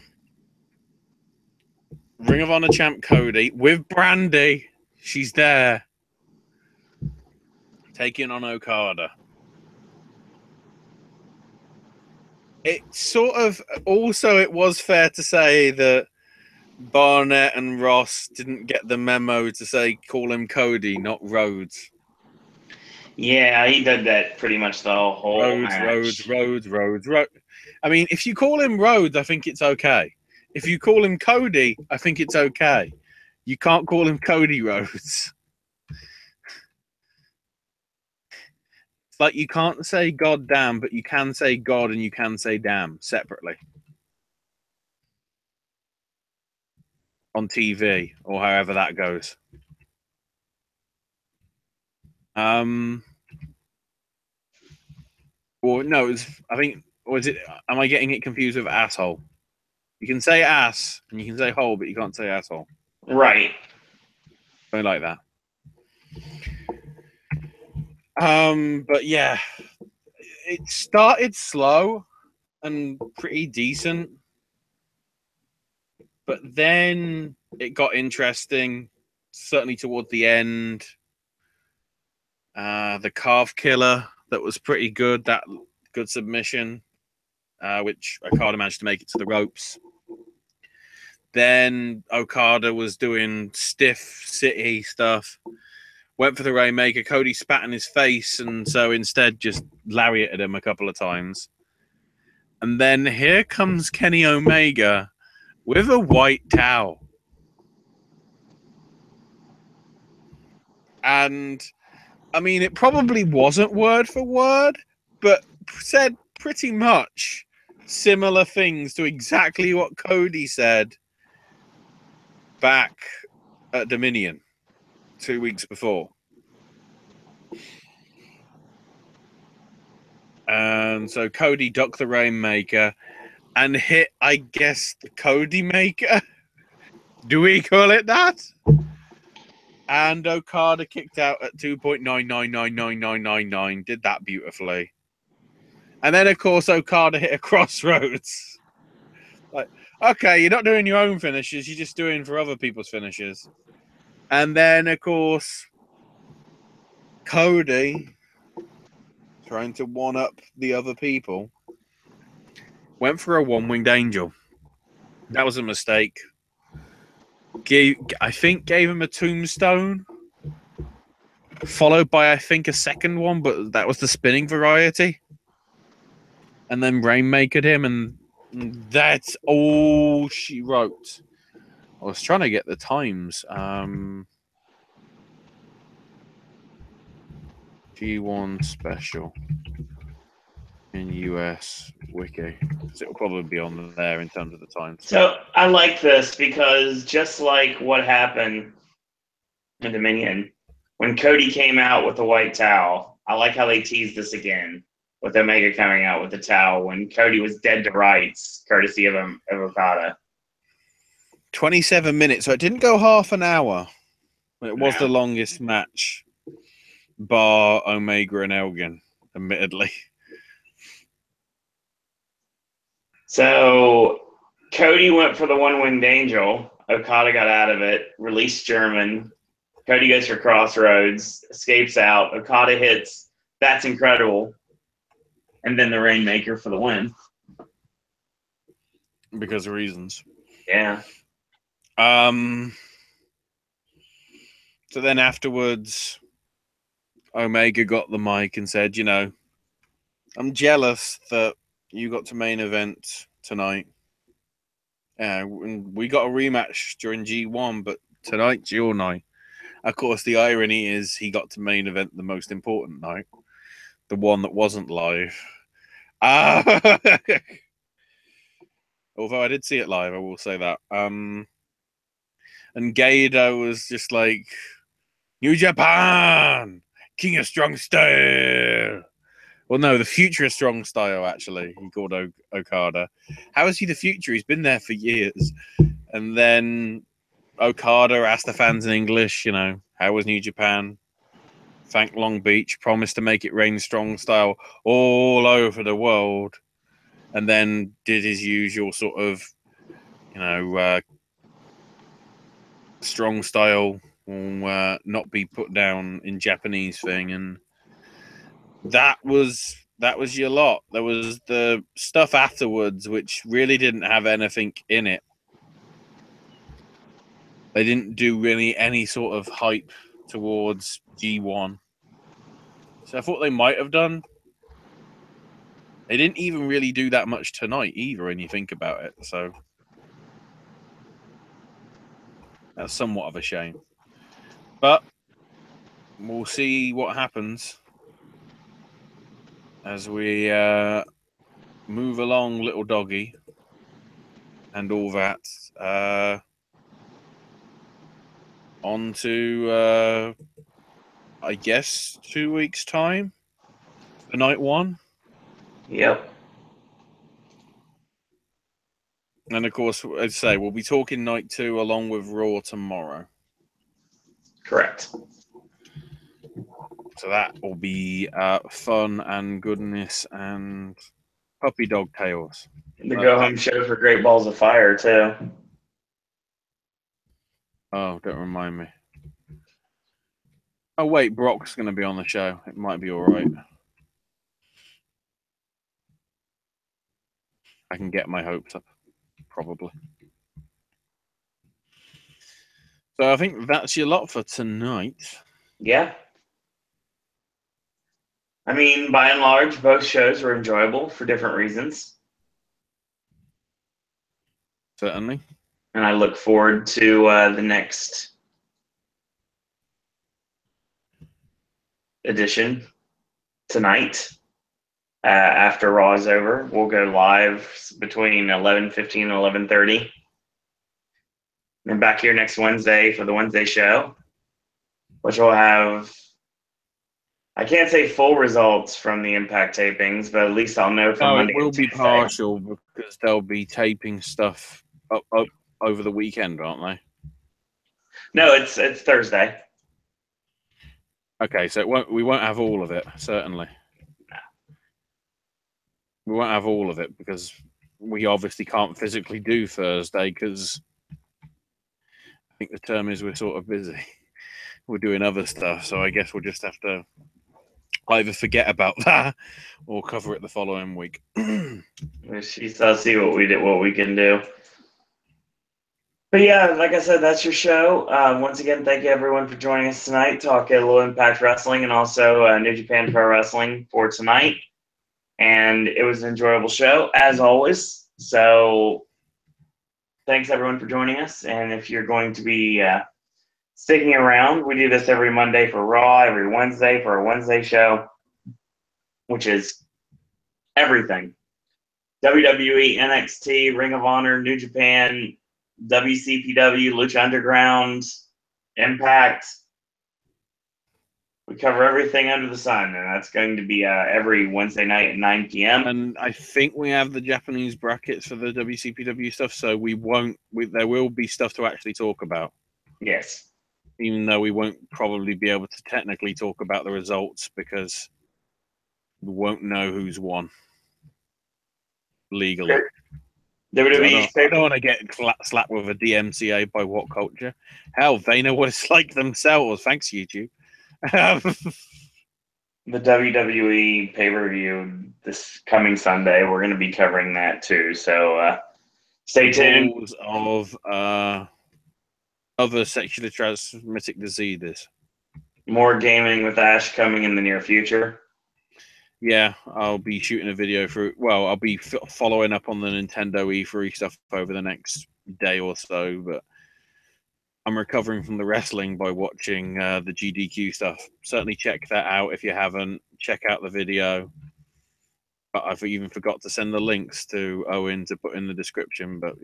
Speaker 2: Ring of Honor champ Cody with Brandy. She's there. Taking on Okada. It was fair to say that Barnett and Ross didn't get the memo to say call him Cody, not Rhodes.
Speaker 1: Yeah, he did that pretty much the whole match.
Speaker 2: Rhodes. If you call him Rhodes, I think it's okay. If you call him Cody, I think it's okay. You can't call him Cody Rhodes. It's like you can't say God damn, but you can say God and you can say damn separately. On TV, or however that goes. Am I getting it confused with asshole? You can say ass and you can say hole, but you can't say asshole.
Speaker 1: Right.
Speaker 2: Something like that. But yeah, it started slow and pretty decent, but then it got interesting, certainly towards the end. The calf killer, that was pretty good, that good submission, which Okada managed to make it to the ropes. Then Okada was doing stiff city stuff. Went for the Rainmaker. Cody spat in his face, and so instead just lariated him a couple of times. And then here comes Kenny Omega with a white towel. And, I mean, it probably wasn't word for word, but said pretty much similar things to exactly what Cody said back at Dominion 2 weeks before. And so Cody ducked the Rainmaker and hit, I guess, the Cody Maker. Do we call it that? And Okada kicked out at 2.99999999. Did that beautifully. And then, of course, Okada hit a crossroads. Like, okay, you're not doing your own finishes. You're just doing for other people's finishes. And then, of course, Cody, trying to one-up the other people, went for a one-winged angel. That was a mistake. I think gave him a tombstone, followed by, I think, a second one, but that was the spinning variety. And then Rainmakered him, and that's all she wrote. I was trying to get the times. G1 special in US wiki. So it'll probably be on there in terms of the times.
Speaker 1: So I like this because just like what happened in Dominion, when Cody came out with the white towel, I like how they teased this again with Omega coming out with the towel when Cody was dead to rights, courtesy of Okada.
Speaker 2: 27 minutes, so it didn't go half an hour. It was the longest match, bar Omega and Elgin, admittedly.
Speaker 1: So Cody went for the one-winged angel. Okada got out of it, released German. Cody goes for crossroads, escapes out. Okada hits, that's incredible. And then the Rainmaker for the win.
Speaker 2: Because of reasons.
Speaker 1: Yeah.
Speaker 2: So then afterwards, Omega got the mic and said, you know, I'm jealous that you got to main event tonight. We got a rematch during G1, but tonight's your night. Of course, the irony is he got to main event the most important night, the one that wasn't live. Although I did see it live, I will say that. And Gato was just like, New Japan, King of Strong Style. Well, no, the future of Strong Style, actually, he called Okada. How is he the future? He's been there for years. And then Okada asked the fans in English, you know, how was New Japan? Thanked Long Beach, promised to make it rain Strong Style all over the world. And then did his usual sort of, you know, Strong Style will not be put down in Japanese thing. And that was your lot. There was the stuff afterwards, which really didn't have anything in it. They didn't do really any sort of hype towards G1. So I thought they might have done. They didn't even really do that much tonight either, when you think about it. So that's somewhat of a shame. But we'll see what happens as we move along, little doggy, and all that. On to, I guess, 2 weeks' time for night one.
Speaker 1: Yep.
Speaker 2: And of course, as I say, we'll be talking night two along with Raw tomorrow.
Speaker 1: Correct.
Speaker 2: So that will be fun and goodness and puppy dog tales.
Speaker 1: The go-home show for Great Balls of Fire, too.
Speaker 2: Oh, don't remind me. Oh, wait, Brock's going to be on the show. It might be all right. I can get my hopes up, probably. So I think that's your lot for tonight.
Speaker 1: Yeah. I mean, by and large, both shows were enjoyable for different reasons.
Speaker 2: Certainly.
Speaker 1: And I look forward to the next edition tonight. After Raw is over, we'll go live between 11:15 and 11:30. And back here next Wednesday for the Wednesday show, which will have, I can't say full results from the Impact tapings, but at least I'll know from Monday.
Speaker 2: It will
Speaker 1: and
Speaker 2: be
Speaker 1: Tuesday.
Speaker 2: partial because they'll be taping stuff up over the weekend, aren't they?
Speaker 1: No, it's Thursday.
Speaker 2: Okay, so we won't have all of it, certainly.
Speaker 1: No.
Speaker 2: We won't have all of it because we obviously can't physically do Thursday because I think the term is we're sort of busy. We're doing other stuff, so I guess we'll just have to either forget about that or cover it the following week.
Speaker 1: I'll see what we can do. But yeah, like I said, that's your show. Once again, thank you everyone for joining us tonight. Talk a little Impact Wrestling and also New Japan Pro Wrestling for tonight. And it was an enjoyable show, as always. So thanks everyone for joining us. And if you're going to be sticking around, we do this every Monday for Raw, every Wednesday for a Wednesday show, which is everything. WWE, NXT, Ring of Honor, New Japan, WCPW, Lucha Underground, Impact. We cover everything under the sun, and that's going to be every Wednesday night at 9 p.m.
Speaker 2: And I think we have the Japanese brackets for the WCPW stuff, so there will be stuff to actually talk about.
Speaker 1: Yes.
Speaker 2: Even though we won't probably be able to technically talk about the results because we won't know who's won legally. I don't want to get slapped with a DMCA by What Culture. Hell, they know what it's like themselves. Thanks, YouTube.
Speaker 1: The WWE pay-per-view this coming Sunday, we're going to be covering that too. So stay tuned.
Speaker 2: Of other sexually transmitted diseases.
Speaker 1: More gaming with Ash coming in the near future.
Speaker 2: Yeah, I'll be shooting a video I'll be following up on the Nintendo E3 stuff over the next day or so, but I'm recovering from the wrestling by watching the GDQ stuff. Certainly check that out if you haven't. Check out the video. But I've even forgot to send the links to Owen to put in the description, but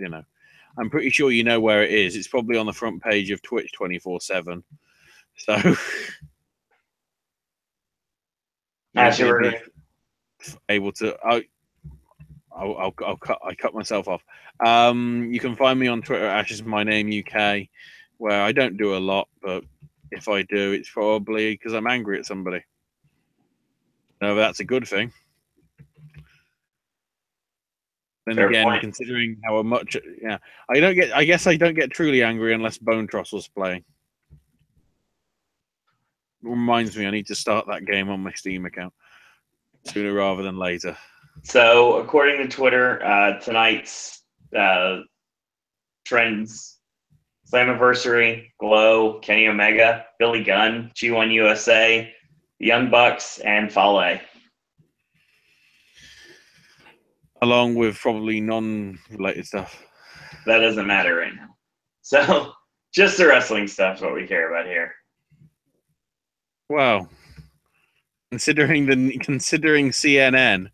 Speaker 2: I'm pretty sure you know where it is. It's probably on the front page of Twitch 24/7. So
Speaker 1: Actually,
Speaker 2: able to. I cut myself off. You can find me on Twitter at Ash is my name UK, where I don't do a lot, but if I do, it's probably because I'm angry at somebody. No, that's a good thing. Then
Speaker 1: fair
Speaker 2: again,
Speaker 1: point.
Speaker 2: considering how much, I guess I don't get truly angry unless Bone Trostle's playing. It reminds me, I need to start that game on my Steam account sooner rather than later.
Speaker 1: So, according to Twitter, tonight's trends: Slammiversary, Glow, Kenny Omega, Billy Gunn, G1 USA, Young Bucks, and Fale.
Speaker 2: Along with probably non-related stuff.
Speaker 1: That doesn't matter right now. So, just the wrestling stuff is what we care about here.
Speaker 2: Wow. Considering CNN,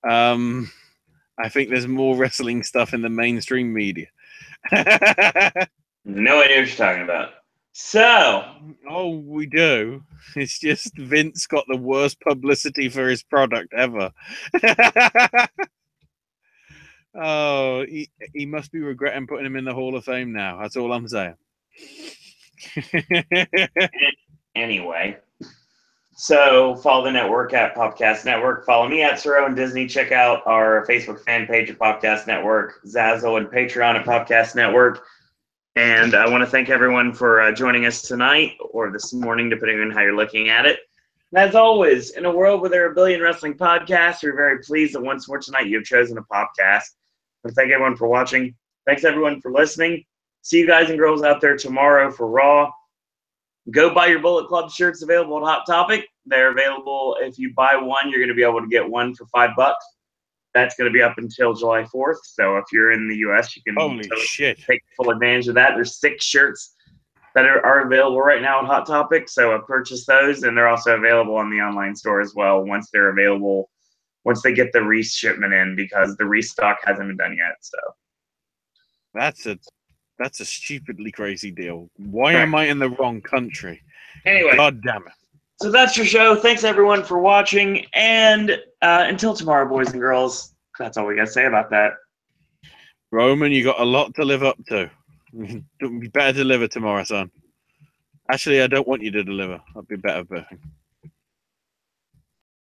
Speaker 2: I think there's more wrestling stuff in the mainstream media.
Speaker 1: No idea what you're talking about. So,
Speaker 2: we do. It's just Vince got the worst publicity for his product ever. He must be regretting putting him in the Hall of Fame now. That's all I'm saying.
Speaker 1: Anyway, so follow the network at Popcast Network. Follow me at Sir Owen Disney. Check out our Facebook fan page at Popcast Network, Zazzle and Patreon at Popcast Network. And I want to thank everyone for joining us tonight or this morning, depending on how you're looking at it. And as always, in a world where there are a billion wrestling podcasts, we're very pleased that once more tonight you have chosen a Popcast. And thank everyone for watching. Thanks everyone for listening. See you guys and girls out there tomorrow for Raw. Go buy your Bullet Club shirts available at Hot Topic. They're available. If you buy one, you're going to be able to get one for $5. That's going to be up until July 4th. So if you're in the U.S., you can take full advantage of that. There's 6 shirts that are available right now on Hot Topic. So purchase those, and they're also available on the online store as well once they're available, once they get the reshipment in, because the restock hasn't been done yet. So
Speaker 2: that's a stupidly crazy deal. Why am I in the wrong country?
Speaker 1: Anyway.
Speaker 2: God damn it.
Speaker 1: So that's your show. Thanks, everyone, for watching. And until tomorrow, boys and girls, that's all we got to say about that.
Speaker 2: Roman, you got a lot to live up to. You better deliver tomorrow, son. Actually, I don't want you to deliver. That'd be better.